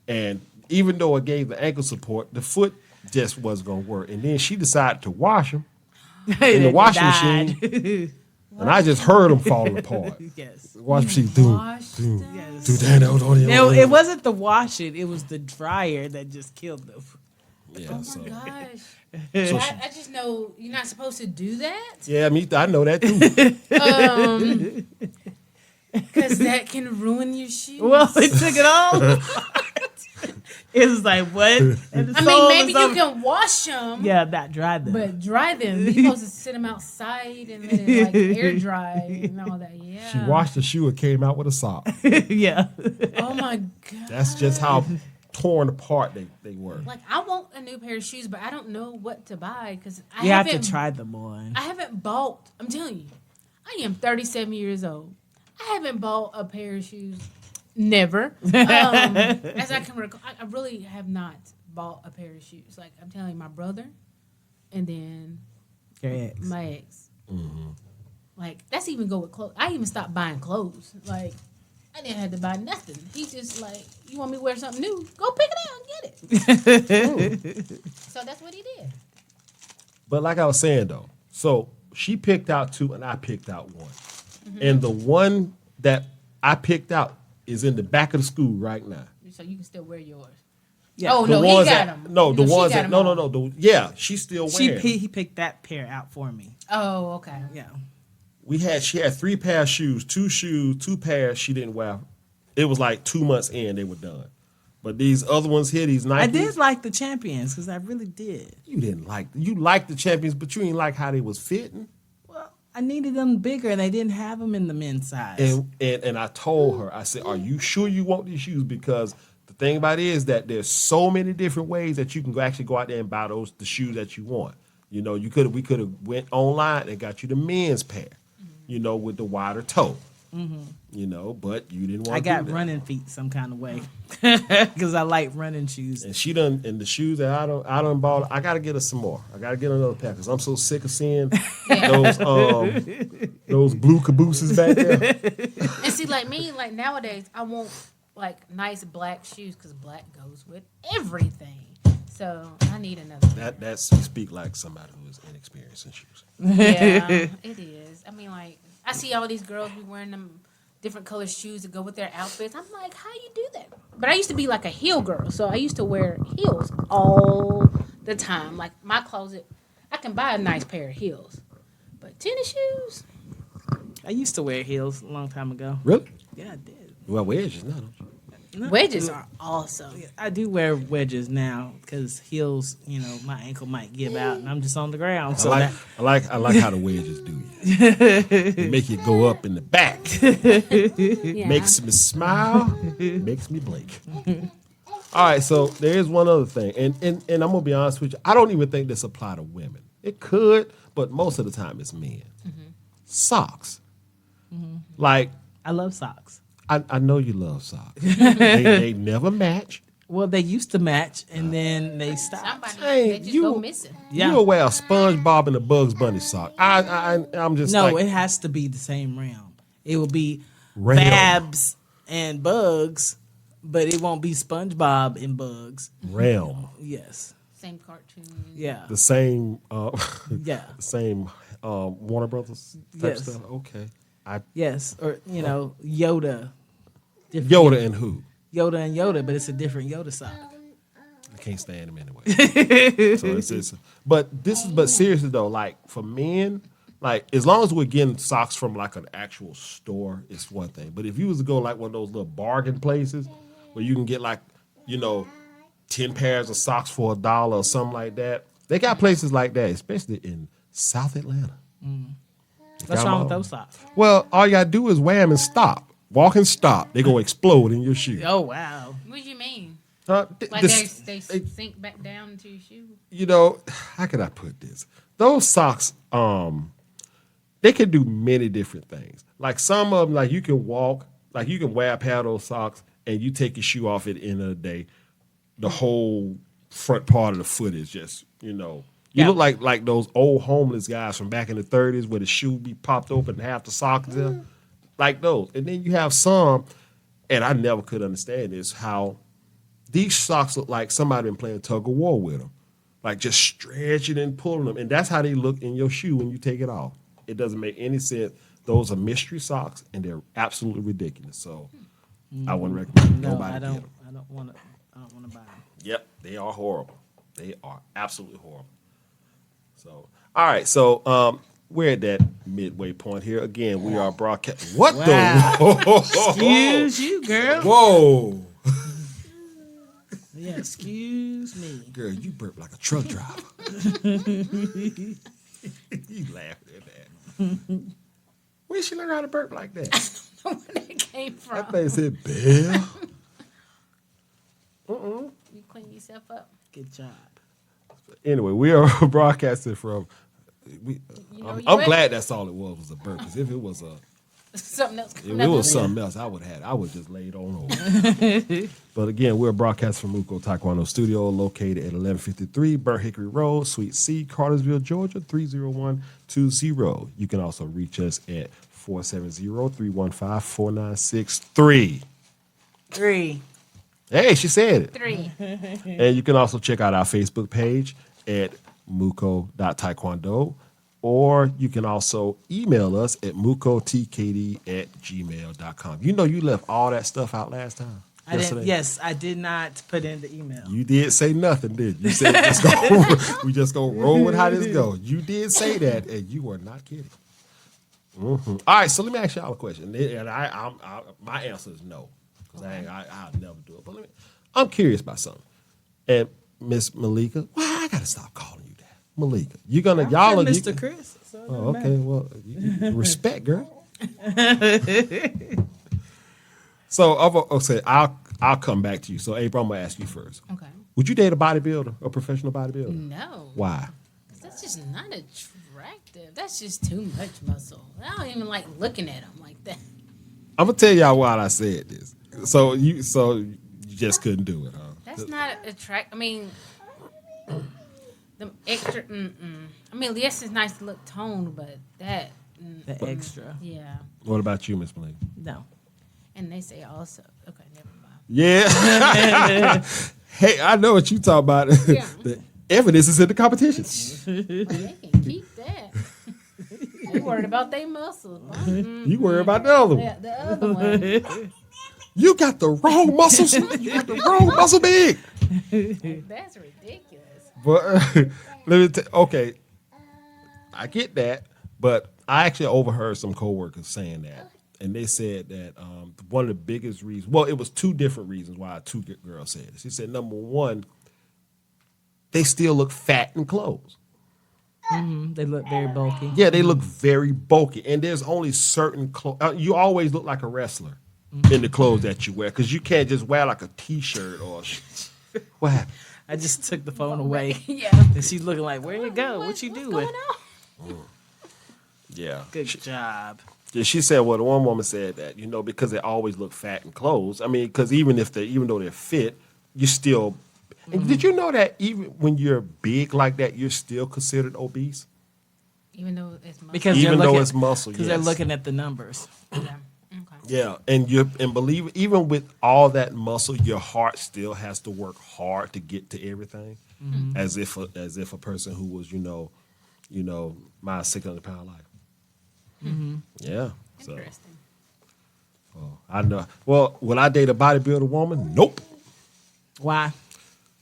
And even though it gave the ankle support, the foot just wasn't going to work. And then she decided to wash them in the washing machine, and I just heard them falling apart.
Yes.
The washing machine, doom,
Washed
doom,
them.
Yes.
doom, doom, doom, doom, doom,
No,
doom.
it wasn't the wash it was the dryer that just killed them.
Yeah,
Oh
so,
my gosh.
so
I just know you're not supposed to do that
yeah, I know that too.
because that can ruin your shoes.
Well, it took it all apart. It was like, what? And the
I
sole
mean, maybe
was
you
over-
can wash them,
Yeah, not dry them.
but dry them. You're supposed to sit them outside and let it like air dry and all that. Yeah.
She washed the shoe and came out with a sock.
yeah.
Oh my god.
That's just how torn apart they were.
Like I want a new pair of shoes, but I don't know what to buy because I
You have
haven't
to try them on.
I haven't bought. I'm telling you, I am 37 years old. I haven't bought a pair of shoes. Never. As I can recall, I really have not bought a pair of shoes. Like I'm telling you, my brother, and then
Your ex.
my ex. Like that's even go with clothes. I even stopped buying clothes. Like I didn't have to buy nothing. He just like, you want me to wear something new? Go pick it out and get it. So that's what he did.
But like I was saying though, so she picked out 2 and I picked out 1. And the one that I picked out is in the back of the school right now.
So you can still wear yours.
Yeah.
Oh,
The
no, he
ones
got
that-
them.
No, the
No, she
ones
got
that
'em
no,
all.
yeah, she's still wearing.
He picked that pair out for me.
Oh, okay.
Yeah.
She had 3 pair of shoes, 2 pairs she didn't wear. It was like 2 months in, they were done. But these other ones here, these Nikes.
I did like the champions because I really did.
You liked the champions, but you didn't like how they was fitting.
Well, I needed them bigger and they didn't have them in the men's size.
And I told her, I said, are you sure you want these shoes? Because the thing about it is that there's so many different ways that you can actually go out there and buy the shoes that you want. You know, we could have went online and got you the men's pair, you know, with the wider toe. You know, but you didn't want
I
to
got
do that.
running feet some kind of way because I like running shoes.
And she done, and the shoes that I done bought, I gotta get her some more. I gotta get another pair because I'm so sick of seeing those blue cabooses back there.
And see, like me, like nowadays, I want like nice black shoes because black goes with everything. So I need another.
That's you speak like somebody who is inexperienced in shoes.
Yeah, it is. I mean, like I see all these girls be wearing them different color shoes to go with their outfits. I'm like, how you do that? But I used to be like a heel girl, so I used to wear heels all the time. Like my closet, I can buy a nice pair of heels, but tennis shoes.
I used to wear heels a long time ago.
Really?
Yeah, I did.
Well, wedges now. Don't you?
No,
Wedges are awesome.
I do wear wedges now because heels, you know, my ankle might give out and I'm just on the ground. So
I like how the wedges do you. They make you go up in the back.
Yeah.
Makes me smile. Makes me blink. All right, so there is one other thing, and I'm gonna be honest with you. I don't even think this apply to women. It could, but most of the time it's men. Socks. Like
I love socks.
I know you love socks. They never match.
Well, they used to match, and then they stopped.
Somebody
Hey,
they just
you-
go missing.
Yeah.
You'll wear a SpongeBob and a Bugs Bunny sock. I'm just
No,
like,
it has to be the same realm. It will be
Realm.
Babs and Bugs, but it won't be SpongeBob and Bugs.
realm.
Yes.
Same cartoon.
Yeah.
The same,
Yeah.
same Warner Brothers type
Yes.
stuff. Okay.
Yes. Or, Yoda. Different
Yoda and who?
Yoda and Yoda, but it's a different Yoda sock.
I can't stand them anyway. So but seriously though, like for men, like as long as we're getting socks from like an actual store, it's one thing. But if you was to go like one of those little bargain places where you can get like, 10 pairs of socks for $1 or something like that, they got places like that, especially in South Atlanta.
What's wrong with those socks?
Well, all you gotta do is wear them and stop. Walk and stop. They're gonna explode in your shoe.
Oh, wow.
What do you mean?
Like
They sink back down into your shoe?
How could I put this? Those socks, they can do many different things. Like some of them, like you can walk, like you can wear a pair of those socks and you take your shoe off at the end of the day, the whole front part of the foot is just, you
Yeah.
look like those old homeless guys from back in the 30s where the shoe be popped open and half the sock is there. Like those. And then you have some, and I never could understand this, how these socks look like somebody been playing tug of war with them. Like just stretching and pulling them. And that's how they look in your shoe when you take it off. It doesn't make any sense. Those are mystery socks, and they're absolutely ridiculous. So I wouldn't recommend
No,
nobody
I
get
don't.
them.
I don't want to. I don't want to buy them.
Yep, they are horrible. They are absolutely horrible. So, all right. So we're at that midway point here. Again, we are broadcast. What
Wow.
the?
Excuse you, girl.
Whoa.
Yeah, excuse me.
Girl, you burp like a truck driver. You laughing at that. Where she learn how to burp like that?
Where that came from?
That thing said, Bill.
You clean yourself up.
Good job.
Anyway, we are broadcasting from. I'm
you
glad that's all it was a burp. Because if it was
Something else.
if it was something else, I would just laid on over. But again, we're broadcasting from Muko Taekwondo Studio, located at 1153 Burnt Hickory Road, Suite C, Cartersville, Georgia, 30120. You can also reach us at 470-315-4963.
3.
Hey, she said it.
3.
And you can also check out our Facebook page at muko.taekwondo, or you can also email us at mukotkd@gmail.com. You left all that stuff out last time.
Yes, I did not put in the email.
You did say nothing, did you? You said we just gonna roll with how this goes. You did say that, and you were not kidding. All right, so let me ask y'all a question, and my answer is no, because I'll never do it. But I'm curious about something. And Miss Malika, why I gotta stop calling you that, Malika? You're gonna y'all are
Mr. Chris. So it
Oh,
doesn't
okay.
matter.
Well, respect, girl. So I'll say I'll come back to you. So April, I'm gonna ask you first.
Okay.
Would you date a bodybuilder, a professional bodybuilder?
No.
Why?
'Cause that's just not attractive. That's just too much muscle. I don't even like looking at them like that.
I'm gonna tell y'all why I said this. So you just couldn't do it, huh?
That's not attract. I mean, the extra. I mean, yes, it's nice to look toned, but that.
The extra.
Yeah.
What about you, Miss Malika?
No.
And they say also. Okay, never mind.
Yeah. Hey, I know what you talk about.
Yeah.
The evidence is in the competition.
They can keep that. They worried about their muscles.
You worry about the other one.
Yeah, the other one.
You got the wrong muscles. You got the wrong muscle big.
That's ridiculous.
But let me okay, I get that, but I actually overheard some coworkers saying that, and they said that one of the biggest reasons. Well, it was two different reasons why two girls said this. She said number one, they still look fat in clothes.
They look very bulky.
Yeah, they look very bulky, and there's only certain clothes. You always look like a wrestler in the clothes that you wear, because you can't just wear like a t-shirt or. What happened?
I just took the phone away.
Yeah.
And she's looking like, where you go? What you doing?
Going on?
Yeah.
Good job.
Yeah, she said, well, the one woman said that, because they always look fat in clothes. I mean, because even though they're fit, you're still. And did you know that even when you're big like that, you're still considered obese?
Even though it's muscle.
Because
Even
they're
though
looking,
it's muscle,
because they're
yes.
looking at the numbers.
Yeah. Okay.
Yeah, and believe it, even with all that muscle, your heart still has to work hard to get to everything, as if a person who was my 600-pound life. Yeah. So
Interesting.
I know. Well, will I date a bodybuilder woman? Nope.
Why?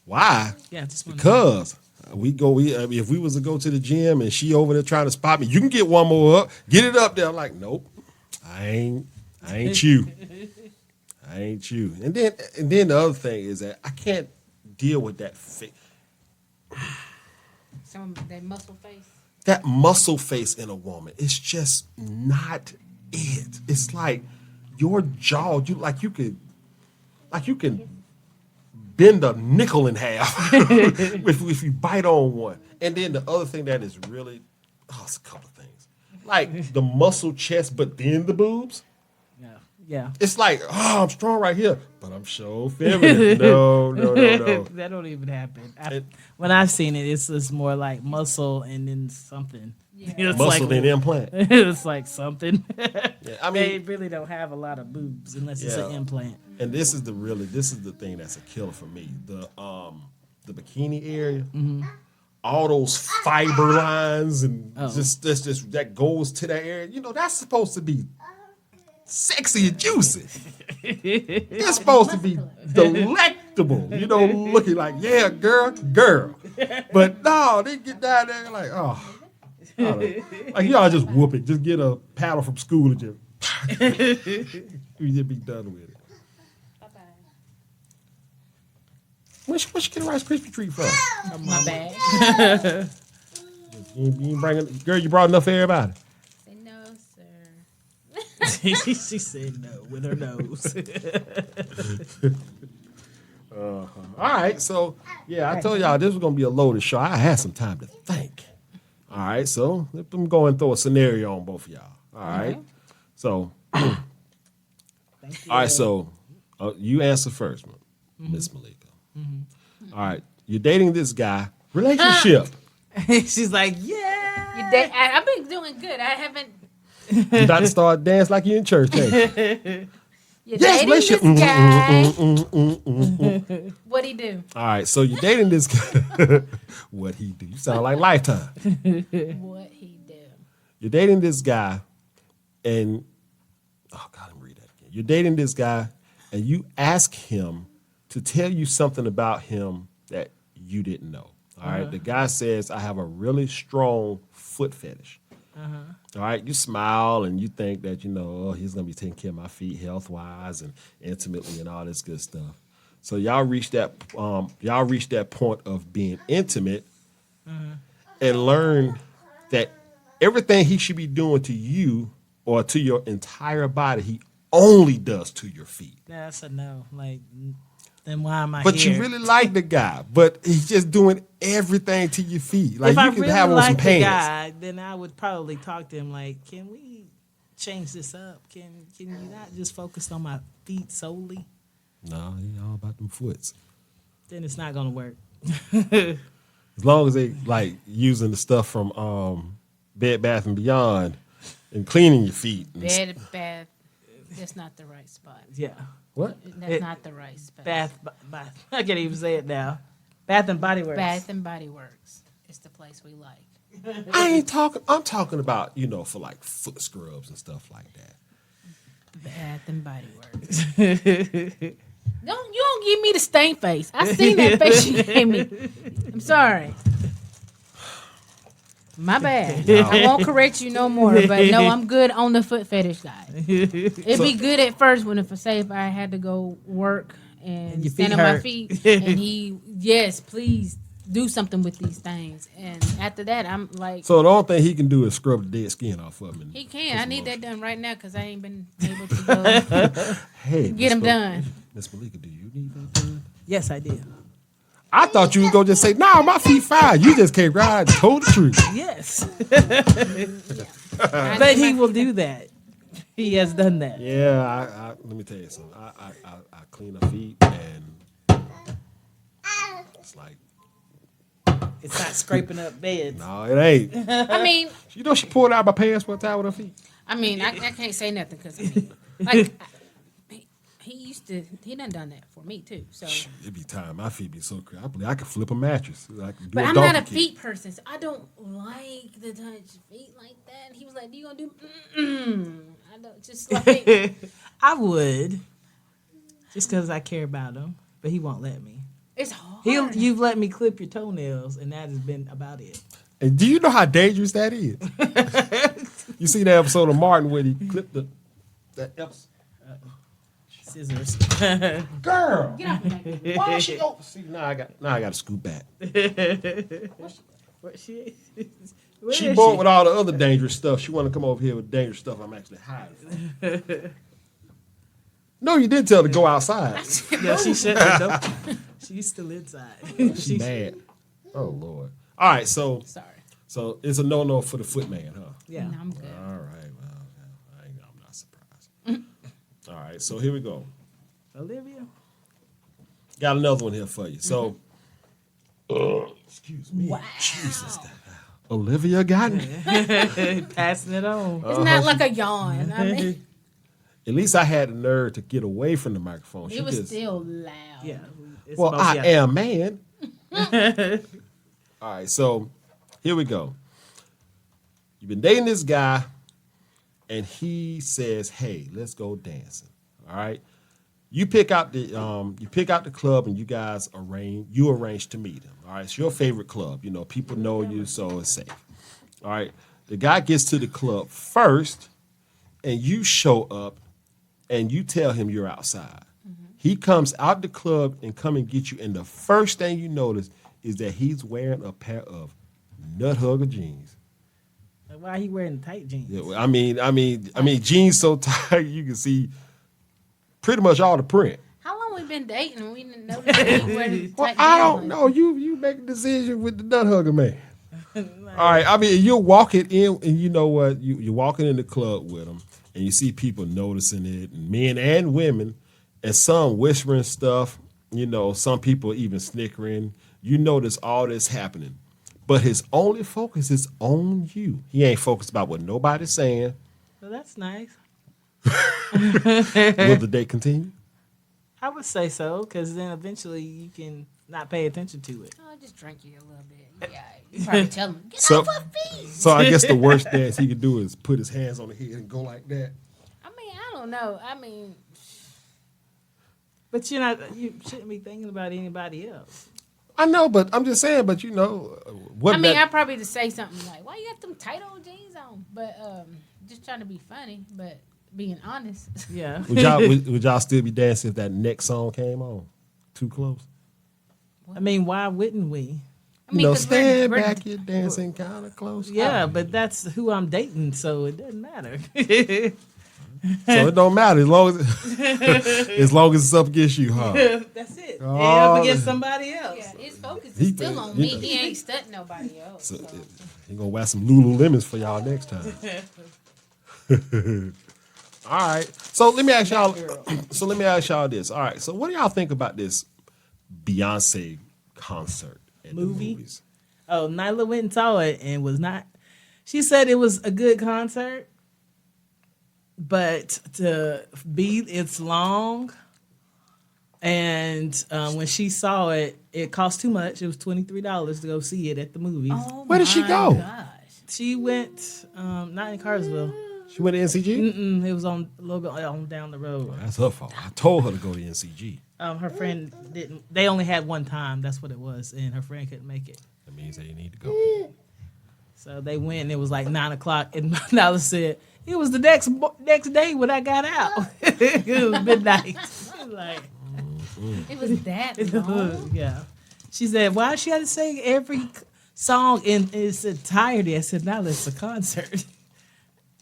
Why?
Yeah, just wanna know.
Because if we was to go to the gym and she over there trying to spot me, you can get one more up, get it up there. I'm like, nope, I ain't you. I ain't you. And then the other thing is that I can't deal with that
Some that muscle face.
that muscle face in a woman. It's just not it. It's like your jaw, you can bend a nickel in half if you bite on one. And then the other thing that is really, it's a couple of things. Like the muscle chest, but then the boobs.
Yeah.
It's like, I'm strong right here, but I'm so feminine. No.
That don't even happen. When I've seen it, it's more like muscle and then something.
Yeah.
It's
Muscle
like,
and implant.
it's like something.
Yeah, I
They
mean,
really don't have a lot of boobs unless it's an
Yeah.
implant.
and this is the thing that's a killer for me. The bikini area, all those fiber lines and just that goes to that area. That's supposed to be sexy and juicy. It's supposed to be delectable. Looking like, yeah, girl. But no, they get down there like, like y'all just whoop it. Just get a paddle from school and just you just be done with it.
Bye-bye.
Where she get a Rice Krispie treat from?
My bad.
You ain't bringing, girl, you brought enough for everybody.
Say no, sir.
She said no with her nose.
All right, so yeah, I told y'all this was gonna be a loaded show. I had some time to think. All right, so let me go and throw a scenario on both of y'all. All right, so all right, so you answer first, Miss Malika. All right, you're dating this guy. Relationship.
She's like, yeah.
I've been doing good. I haven't.
You about to start dance like you in church, ain't you?
You're
Yes,
dating
relationship.
this guy. What'd he do?
All right, so you're dating this guy. What he do? You sound like Lifetime.
What he do?
You're dating this guy, and let me read that again. You're dating this guy, and you ask him to tell you something about him that you didn't know. All right, the guy says, "I have a really strong foot fetish." All right, you smile and you think that he's gonna be taking care of my feet health wise and intimately and all this good stuff. So y'all reach that point of being intimate and learn that everything he should be doing to you or to your entire body, he only does to your feet.
That's a no. Like, then why am I
But
here?
you really like the guy, but he's just doing everything to your feet. Like
if
you
I
can
really
have on some
like the
pants.
guy, then I would probably talk to him like, can we change this up? Can you not just focus on my feet solely?
No, he all about them foots.
Then it's not gonna work.
As long as they like using the stuff from Bed Bath and Beyond and cleaning your feet.
Bed, bath. That's not the right spot.
Yeah.
What?
That's not the right spot.
Bath. I can't even say it now. Bath and Body Works.
Bath and Body Works. It's the place we like.
I ain't talking. I'm talking about for like foot scrubs and stuff like that.
Bath and Body Works. You don't give me the stank face. I seen that face you gave me. I'm sorry. My bad. I won't correct you no more. But no, I'm good on the foot fetish guy. It'd be good at first if I had to go work and
your
stand
feet
on my
hurt.
feet, and yes, please do something with these things. And after that, I'm like,
So the only thing he can do is scrub the dead skin off of him.
he can. I need that done right now because I ain't been able to go
Hey,
get him done.
Miss Malika, do you need that done?
Yes, I did.
I thought you was gonna just say, "Nah, my feet fine." You just came right and told the truth.
Yes.
I
But
need
he
my-
will do that. He has done that.
Yeah, let me tell you something. I clean her feet and It's like,
It's not scraping up beds.
no, it ain't.
I mean,
You know, she pulled out my pants one time with her feet.
I can't say nothing because like he done that for me too. So,
It be time. My feet be so crazy. I believe I could flip a mattress. Like, do
but
a
I'm
donkey
not a
kick.
feet person. So I don't like the touch feet like that. And he was like, "Do you gonna do?" Mm-mm. I don't just like
I would, just because I care about him, but he won't let me.
it's hard.
You've let me clip your toenails, and that has been about it.
And do you know how dangerous that is? You see that episode of Martin where he clipped that episode?
Scissors.
Girl,
Get off me.
why she go? See, now I got to scoot back.
What she?
She bored with all the other dangerous stuff. She want to come over here with dangerous stuff. I'm actually hiding from. No, you did tell her to go outside.
Yeah, she shut the door. She's still inside.
She's mad. Oh Lord. All right, so it's a no for the footman, huh?
Yeah.
No, I'm good.
All right. Well, I'm not surprised. All right, so here we go.
Olivia.
Got another one here for you. So, excuse me.
Wow.
Jesus. Olivia got me.
Passing it on.
It's not like a yawn. I mean,
At least I had the nerve to get away from the microphone.
it was still loud.
Yeah. It's
Well, I
mostly-
am man. All right, so here we go. You've been dating this guy, and he says, "Hey, let's go dancing." All right. You pick out the club, and you guys arrange to meet him. All right, it's your favorite club. You know, people know you, so it's safe. All right. The guy gets to the club first, and you show up, and you tell him you're outside. He comes out the club and come and get you, and the first thing you notice is that he's wearing a pair of nut hugger jeans.
Why he wearing tight jeans?
Yeah, well, I mean, jeans so tight you can see pretty much all the print.
How long we been dating and we didn't know that he wearing
Well,
tight
I
jeans
don't
like
know. You make a decision with the nut hugger man. All right, I mean, you're walking in, and you know what? You're walking in the club with him, and you see people noticing it, and men and women, and some whispering stuff. You know, some people even snickering. You notice all this happening, but his only focus is on you. He ain't focused about what nobody's saying.
Well, that's nice.
Will the date continue?
I would say so, because then eventually you can not pay attention to it.
Oh, just drink you a little bit. Yeah, you probably tell him, get
So-
off her feet.
So I guess the worst dance he could do is put his hands on the head and go like that.
I mean, I don't know. I mean,
But you shouldn't be thinking about anybody else.
I know, but I'm just saying. But you know, what?
I probably to say something like, "Why you got them tight old jeans on?" But just trying to be funny, but being honest.
Yeah.
would y'all still be dancing if that next song came on? Too close.
I mean, why wouldn't we?
I
You
mean,
know,
'cause
stand
we're-
back, you're dancing kind of close.
Yeah, but that's who I'm dating, so it doesn't matter.
So it don't matter as long as it's up against you, huh?
That's it.
Oh,
Up against somebody else.
Yeah, his focus
He
is still
think-
on
he
me.
think-
He ain't studying nobody else.
So
So.
he gonna wear some Lululemons for y'all next time. All right. So let me ask y'all. So let me ask y'all this. All right. So what do y'all think about this Beyonce concert at
Movie?
the movies?
Oh, Nyla went and saw it and was not. She said it was a good concert, but it's long. And when she saw it, it cost too much. It was $23 to go see it at the movies.
Oh
Where did she
my
go?
Gosh.
She went not in Carsville.
She went to NCG.
It was on a little bit on down the road.
That's her fault. I told her to go to NCG.
Her friend didn't. They only had one time. That's what it was, and her friend couldn't make it.
That means that you need to go.
So they went, and it was like 9:00, and Nyla said it was the next day when I got out. It was midnight. Like,
It was that long.
yeah. She said, "Why she had to sing every song in its entirety?" I said, "Nyla, it's a concert."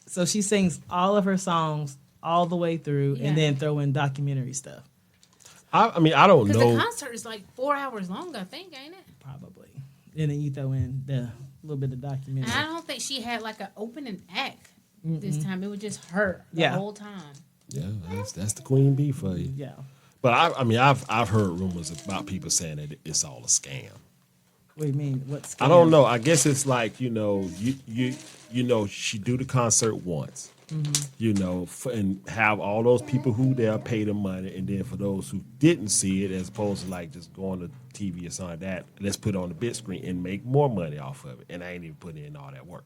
So she sings all of her songs all the way through,
Yeah.
and then throw in documentary stuff,
I mean, I don't
Because
know.
the concert is like 4 hours long, I think, ain't it?
probably, and then you throw in the little bit of documentary.
And I don't think she had like an opening act this time. It was just her the
Yeah.
whole time.
Yeah, that's the queen bee for you.
Yeah.
But I've heard rumors about people saying that it's all a scam.
What do you mean? What's
I don't know. I guess it's like she do the concert once, and have all those people who there pay the money, and then for those who didn't see it, as opposed to like just going to TV or something like that, let's put it on the big screen and make more money off of it. And I ain't even putting in all that work.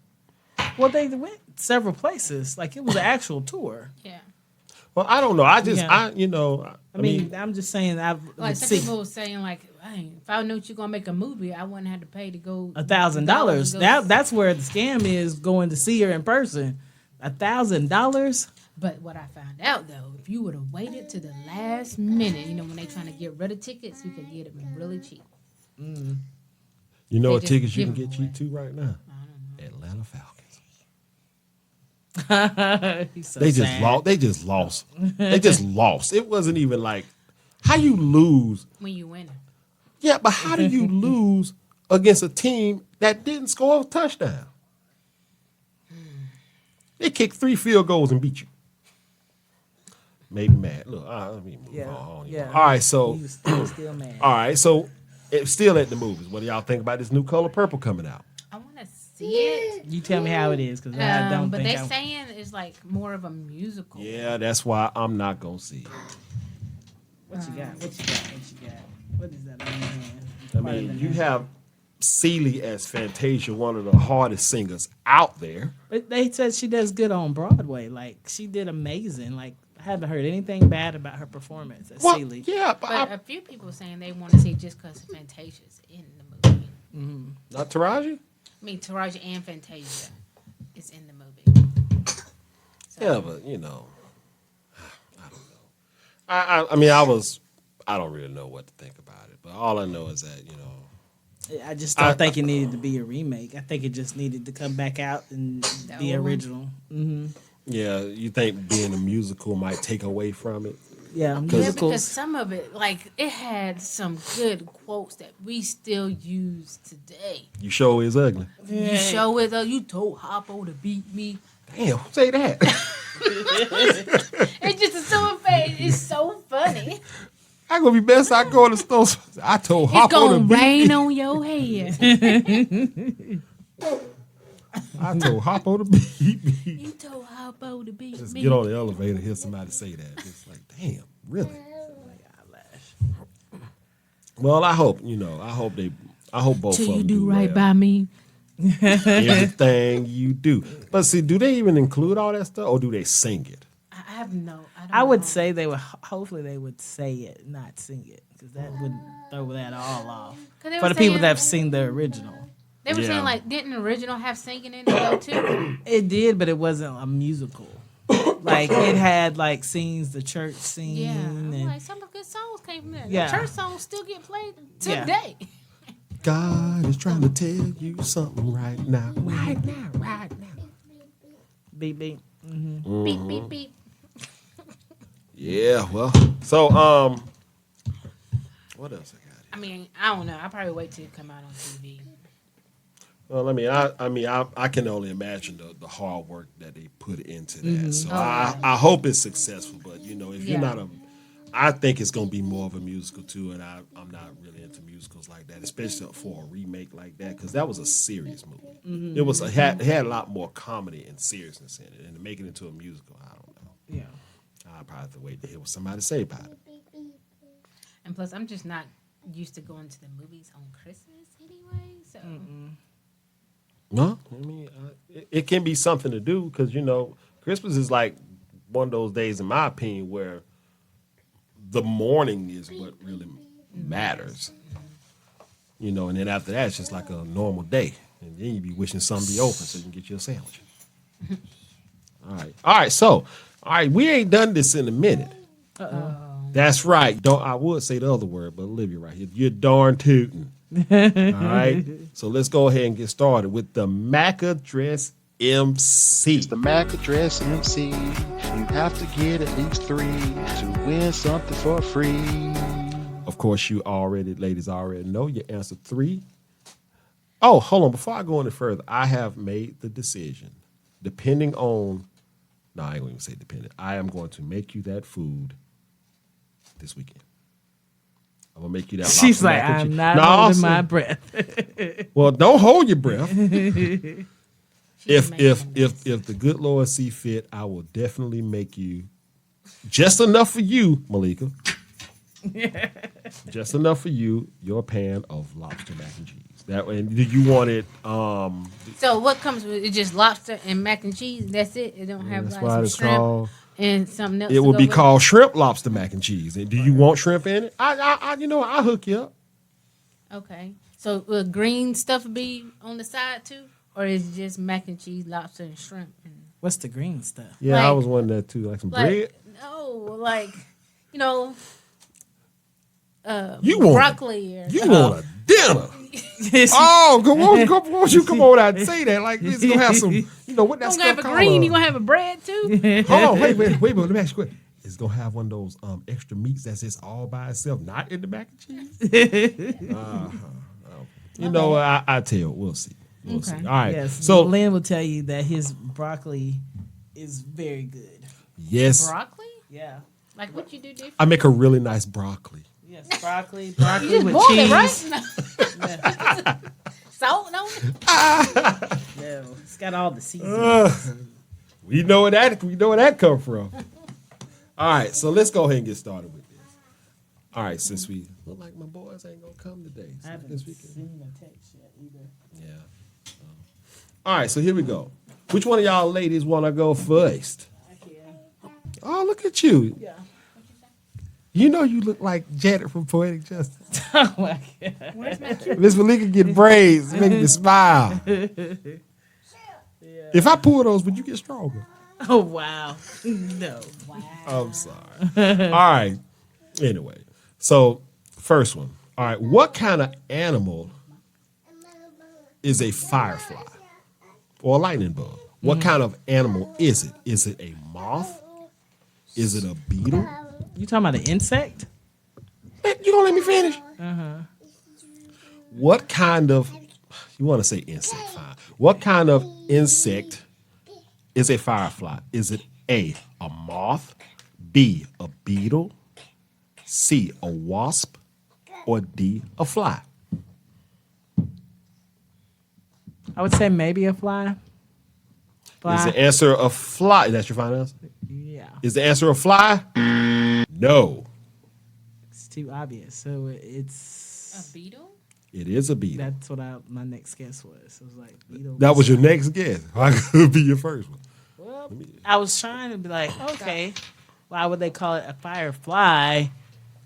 Well, they went several places. Like it was an actual tour.
Yeah.
Well, I don't know. I just
Yeah.
I mean,
I'm just saying.
Like some people were saying, like, hey, if I knew you're gonna make a movie, I wouldn't have to pay to go
$1,000. That's where the scam is, going to see her in person. $1,000.
But what I found out though, if you would have waited to the last minute, when they trying to get rid of tickets, you could get them really cheap.
you know
They
what
just
tickets you can
give
get
them
cheap too right now? Atlanta Falcons.
He's so
They just
sad.
lost. They just lost. They just lost. It wasn't even like how you lose.
When you win.
Yeah, but how do you lose against a team that didn't score a touchdown? They kicked 3 field goals and beat you. Maybe mad. Look, let me move on.
Yeah.
All right, so
He was still mad.
all right, so it's still at the movies. What do y'all think about this new Color Purple coming out?
I want to see it.
You tell me how it is, because I don't
But
think
they saying it's like more of a musical.
Yeah, that's why I'm not gonna see it.
What you got? What you got? What you got? What is that on your hand?
I mean, you have Celie as Fantasia, one of the hardest singers out there.
But they said she does good on Broadway. Like, she did amazing. Like, I haven't heard anything bad about her performance as
Well,
Celie.
yeah,
But a few people saying they want to see just because Fantasia's in the movie.
not Taraji.
I mean, Taraji and Fantasia is in the movie. So,
Yeah, but I don't know. I don't really know what to think about it. But all I know is that
I just don't think it needed to be a remake. I think it just needed to come back out and be
old one?
original.
yeah, you think being a musical might take away from it?
Yeah,
yeah,
musicals.
because some of it, like, it had some good quotes that we still use today.
You show is ugly.
You show it, you told Hoppo to beat me.
Damn, say that.
It's just so it's so funny.
I'm gonna be best. I go in the store. I told
It's
Hoppo to
gonna
beat
rain
me.
on your head.
I told Hoppo to beat me.
You told Hoppo to beat
Just
me.
get on the elevator and hear somebody say that. It's like, damn, really? Well, I hope both
Till
of
you
them
do right
well.
by me.
Everything you do. But see, do they even include all that stuff, or do they sing it?
I have no.
I would
know.
say hopefully they would say it, not sing it, because that would throw that all off.
'Cause they
For
were
the people
saying-
that have seen the original.
They were
Yeah.
saying, like, didn't the original have singing in it though too?
It did, but it wasn't a musical. Like, it had like scenes, the church scene,
Yeah, I'm
and
like, some of the good songs came from there.
Yeah.
The church songs still get played
Yeah.
today.
God is trying to tell you something right now. Right now, right now.
beep beep.
Beep beep beep.
Yeah, well, so what else I got?
I mean, I don't know. I'll probably wait till it come out on TV.
Well, I can only imagine the hard work that they put into that. So
yeah.
I hope it's successful. But if you're
Yeah.
not I think it's gonna be more of a musical too, and I'm not really into musicals like that, especially for a remake like that, because that was a serious movie. It had a lot more comedy and seriousness in it, and to make it into a musical, I don't know.
Yeah.
I'll probably have to wait to hear what somebody say about it.
And plus, I'm just not used to going to the movies on Christmas anyway. So
No, it can be something to do because Christmas is like one of those days, in my opinion, where the morning is what really matters. And then after that, it's just like a normal day, and then you be wishing something be open so you can get you a sandwich. All right. So, we ain't done this in a minute. That's right. I would say the other word, but Olivia right here. You're darn tootin'. All right. So let's go ahead and get started with the MAC ADDRESS MC.
It's the MAC ADDRESS MC. You have to get at least 3 to win something for free.
Of course, ladies already know your answer 3. Oh, hold on. Before I go any further, I have made the decision. I ain't going to even say depending. I am going to make you that food this weekend. I'm gonna make you that.
She's
lobster
like,
mac and
I'm
cheese.
not
No,
holding
so-
my breath.
Well, don't hold your breath.
She's making
if
a mess.
if the good Lord see fit, I will definitely make you just enough for you, Malika. Just enough for you. Your pan of lobster mac and cheese. That way. Do you want it?
So what comes with it? Just lobster and mac and cheese. That's it. It don't have
That's
like
why
some
it's
shrimp
called.
and something else.
It
to
will
go
be
with
called shrimp lobster mac and cheese. And do you want shrimp in it? I'll hook you up.
Okay. So will green stuff be on the side too, or is it just mac and cheese, lobster, and shrimp? And,
What's the green stuff?
Yeah, I
Like-
was wondering that too. Like some
like
bread.
no, like you know,
You want
broccoli or
You want a dinner? Oh, come on, you come over there and say that. Like it's gonna have some, what that
you
stuff
gonna have a
called?
green. You gonna have a bread too.
Hold on, wait, let me ask you a question. It's gonna have one of those extra meats that's just all by itself, not in the mac and cheese. I tell you, we'll see. We'll see. All right.
Yes.
So
Lynn will tell you that his broccoli is very good.
yes,
Broccoli?
Yeah.
Like what you do different?
I make a really nice broccoli.
Yes, broccoli
You just
with
boil
cheese.
it, right? Salt on it?
No, it's got all the seasonings.
We know where that come from. All right, so let's go ahead and get started with this. All right, since we look like my boys ain't gonna come today,
I haven't
this weekend.
seen a text yet either.
Yeah. All right, so here we go. Which one of y'all ladies want to go first?
I can.
Oh, look at you.
Yeah.
You know you look like Janet from Poetic Justice.
Oh my god.
Where's my cute?
Miss Malika get braids, make me smile. If I pull those, would you get stronger?
Oh wow. No.
I'm sorry. All right. Anyway, so first one. All right. What kind of animal is a firefly or a lightning bug? What kind of animal is it? Is it a moth? Is it a beetle?
You talking about an insect?
Hey, you gonna let me finish? What kind of? You want to say insect? Fine. What kind of insect is a firefly? Is it A, moth, B, a beetle, C, a wasp, or D, a fly?
I would say maybe a fly.
Is the answer a fly? That's your final answer?
Yeah.
Is the answer a fly? No.
It's too obvious. So it's
A beetle?
It is a beetle.
that's what my next guess was. It was like beetle.
That was your next guess. Why could be your first one?
Well, I was trying to be like, okay, why would they call it a firefly?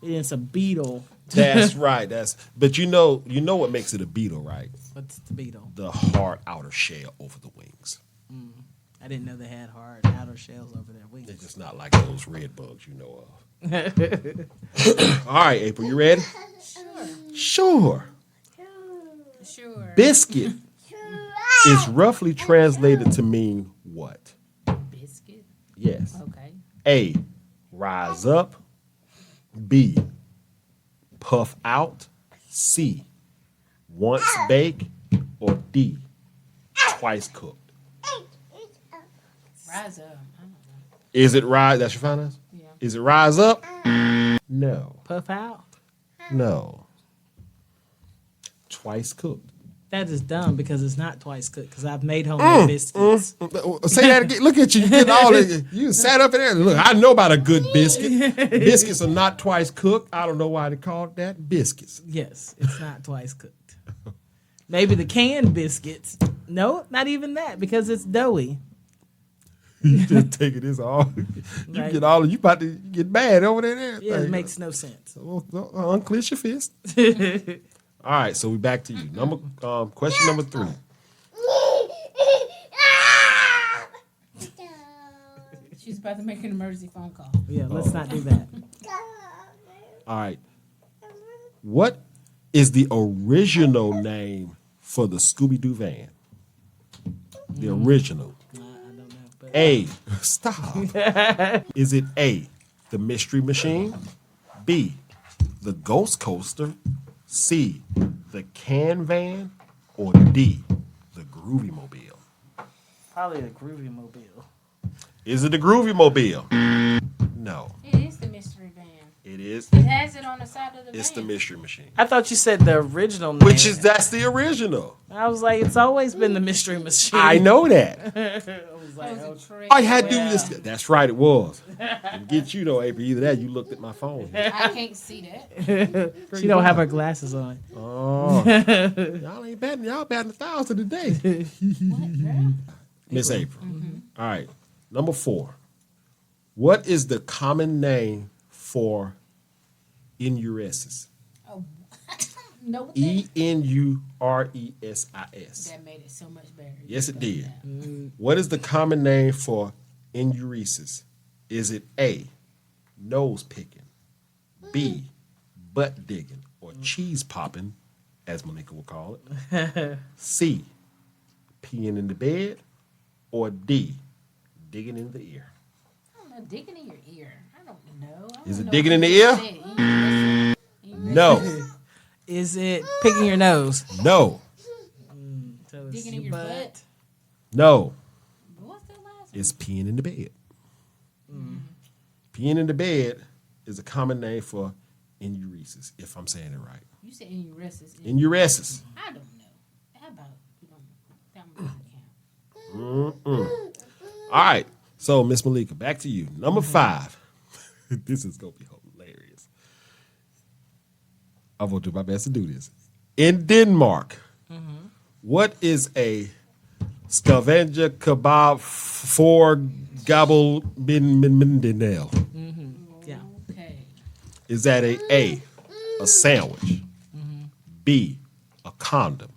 It's a beetle.
That's right. But you know what makes it a beetle, right?
What's the beetle?
The hard outer shell over the wings.
I didn't know they had hard outer shells over their wings.
They're just not like those red bugs you know of. All right, April, you ready? Sure.
Sure.
Biscuit is roughly translated to mean what?
Biscuit.
Yes.
Okay.
A, rise up. B, puff out. C, once baked. Or D, twice cooked.
Rise up. I don't know.
Is it rise? That's your final answer?
Yeah.
Is it rise up? No.
Puff out?
No. Twice cooked.
That is dumb because it's not twice cooked because I've made homemade biscuits.
Say that again. Look at you. You getting all that. You sat up in there. Look, I know about a good biscuit. Biscuits are not twice cooked. I don't know why they call it that. Biscuits.
Yes, it's not twice cooked. Maybe the canned biscuits. No, not even that because it's doughy.
You just taking this all. You
Right.
get all. You about to get mad over there.
Yeah, it makes no sense.
Unclench your fist. All right, so we back to you. Question number 3.
She's about to make an emergency phone call.
Yeah, let's not do that.
All right. What is the original name for the Scooby-Doo van? The original.
I don't know. But
A. Stop. Is it A, the Mystery Machine? B, the Ghost Coaster? C, the Can Van? Or D, the Groovy Mobile?
probably the Groovy Mobile.
Is it the Groovy Mobile? No.
It is the mystery van.
It is.
It has it on the side of the
It's the
van.
Mystery Machine.
I thought you said the original name.
That's the original.
I was like, it's always been the Mystery Machine.
I know that.
That was a trick.
All you had to do was that's right, it was. And get you though, April. Either that, you looked at my phone.
I can't see that.
She don't have her glasses on.
Oh, y'all batting 1,000 today.
What, girl?
Miss April. All right, number 4. What is the common name for enuresis?
Oh, no.
Enuresis.
That made it so much better.
Yes, it did. What is the common name for enuresis? Is it A, nose picking, B, butt digging, or cheese popping, as Malika will call it, C, peeing in the bed, or D, digging in the ear?
I don't know. Digging in your ear. I don't know.
Is it digging in the ear? No.
Is it picking your nose?
No.
So it's
Digging in your butt.
No.
What's the last one?
It's peeing in the bed. Peeing in the bed is a common name for enuresis, if I'm saying it right.
You said enuresis.
Enuresis.
I don't know. How about you don't that one doesn't count?
All right. So, Miss Malika, back to you. Number 5. This is going to be hilarious. I'm going to do my best to do this. In Denmark, what is a scavenger kebab for gobble mindinel?
Yeah.
Okay.
Is that a sandwich, B, a condom,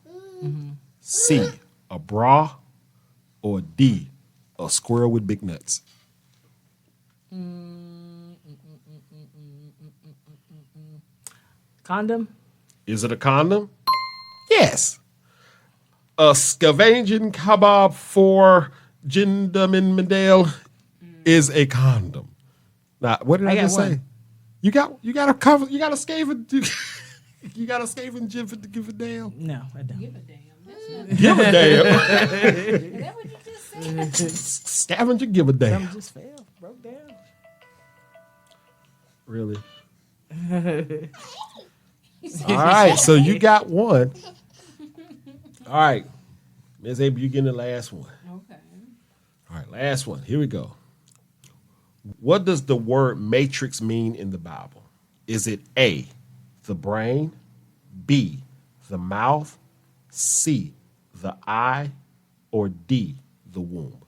C, a bra, or D, a squirrel with big nuts?
Condom?
Is it a condom? Yes. A scavenger kebab for Jindamindale is a condom. Now, what did I
got
just say?
one.
You got a cover. You got a scaven. You got a scaven Jim for to give a damn.
No, I don't.
Give a damn. That's not.
Give a damn.
Is that what you just said?
Scavenger, give a damn.
Something just fell, broke down.
Really? All right, so you got one. All right, Ms. Abel, you getting the last one.
Okay.
All right, last one. Here we go. What does the word matrix mean in the Bible? Is it A, the brain, B, the mouth, C, the eye, or D, the womb?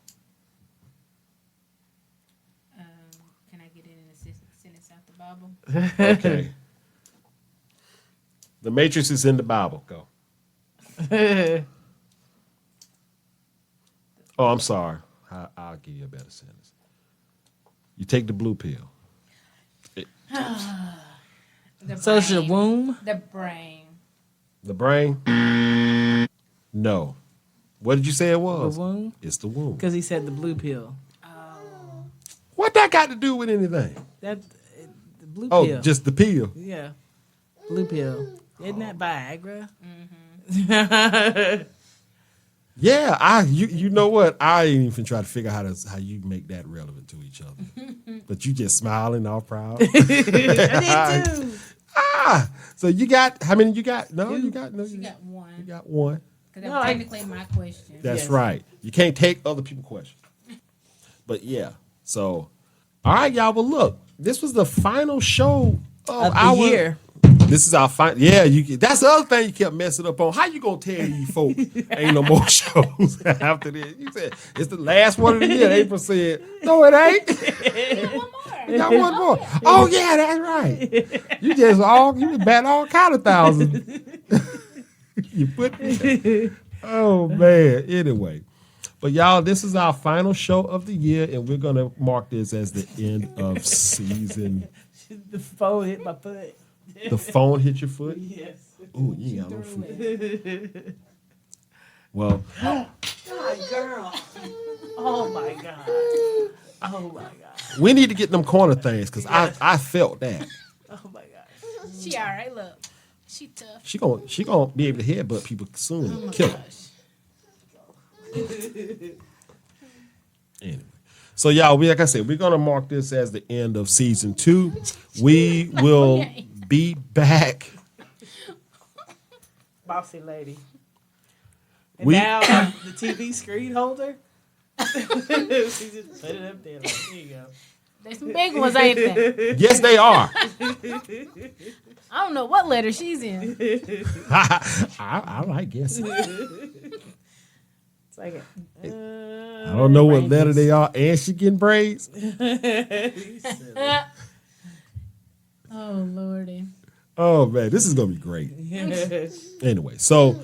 Can I get it in a sentence out the Bible?
Okay. The matrix is in the Bible. Go. Oh, I'm sorry. I'll give you a better sentence. You take the blue pill.
The
So it's your
brain.
womb?
The brain.
The brain? No. What did you say it
The
was?
womb?
It's the womb.
Because he said the blue pill.
What that got to do with anything?
That the blue
Oh,
pill.
just the pill.
Yeah. Blue pill. Isn't that Viagra?
Yeah, you know what? I ain't even try to figure out how you make that relevant to each other. But you just smiling all proud.
I did too.
So you got how many you got? No, you got no.
You
You
got one.
got one.
Because
No,
that's technically my question.
That's
Yes.
right. You can't take other people's questions. But yeah. So all right, y'all. Well, look, this was the final show of
Of the
our
year.
This is our final. Yeah, that's the other thing you kept messing up on. How you gonna tell you folk ain't no more shows after this? You said it's the last one of the year. April said, no, it ain't.
One more.
You got one more. Oh yeah, that's right. You just you bet all kind of thousands. You put. Oh man. Anyway, but y'all, this is our final show of the year, and we're gonna mark this as the end of season.
The phone hit my foot.
The phone hit your foot.
Yes.
Oh, you ain't got no foot. Well,
God, girl. Oh my God. Oh my God.
we need to get them corner things because I felt that.
Oh my God.
She all right, look. She tough.
She gonna be able to headbutt people soon and kill them.
Gosh.
Anyway, So y'all, like I said, we're gonna mark this as the end of season 2. We will be back.
Bossy lady. And now the TV screen holder. She just put it up there. Like, here you go.
There's some big ones, ain't there?
Yes, they are.
I don't know what letter she's in.
I like guessing.
It's like
I don't know what letter they are, and she getting braids.
Oh, Lordy.
Oh man, this is gonna be great. Anyway, so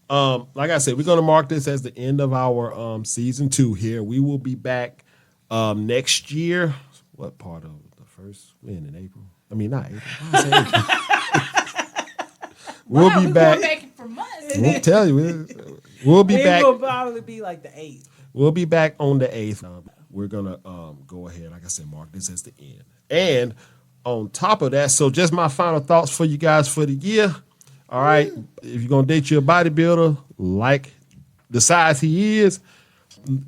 like I said, we're gonna mark this as the end of our season 2 here. We will be back next year. What part of the first? We're in April. I mean, not April. I said April. We'll be back.
Back for months.
We'll tell you. We'll be back.
It will probably be like the 8th.
We'll be back on the 8th. We're gonna go ahead, like I said, mark this as the end. And on top of that, so just my final thoughts for you guys for the year. All right, if you're gonna date your bodybuilder, like the size he is,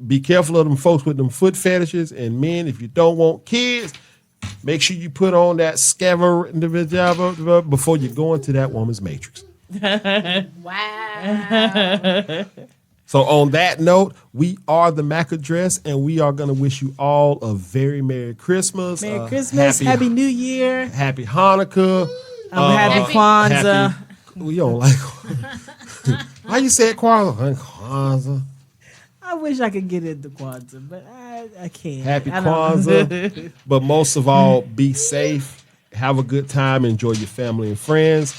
be careful of them folks with them foot fetishes. And men, if you don't want kids, make sure you put on that scavenger before you go into that woman's matrix.
Wow.
So on that note, we are the MAC Address, and we are going to wish you all a very Merry Christmas.
Merry Christmas. Happy New Year.
Happy Hanukkah.
Happy Kwanzaa.
We don't like Why you said Kwanzaa? Kwanzaa.
I wish I could get into Kwanzaa, but I can't.
Happy Kwanzaa. But most of all, be safe. Have a good time. Enjoy your family and friends.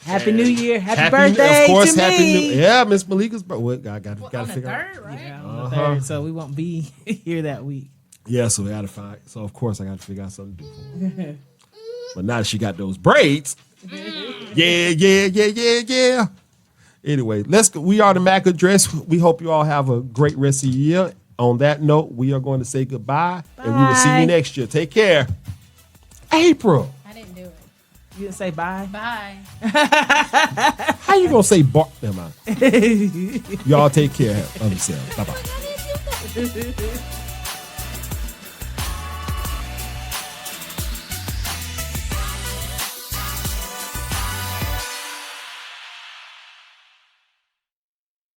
Happy New Year. Happy birthday. Of course,
to
happy
me. Yeah, Miss Malika's birthday. I got to figure out.
3rd, right?
Yeah, on the 3rd, so we won't be here that week.
Yeah, so we got to find. So of course I got to figure out something to do for her. But now that she got those braids, yeah. Anyway, let's go. We are the MAC Address. We hope you all have a great rest of the year. On that note, we are going to say goodbye, and we will see you next year. Take care. April.
I didn't do it.
You didn't say bye?
Bye.
How you gonna say bark? Never mind. Y'all take care of yourselves. Bye bye.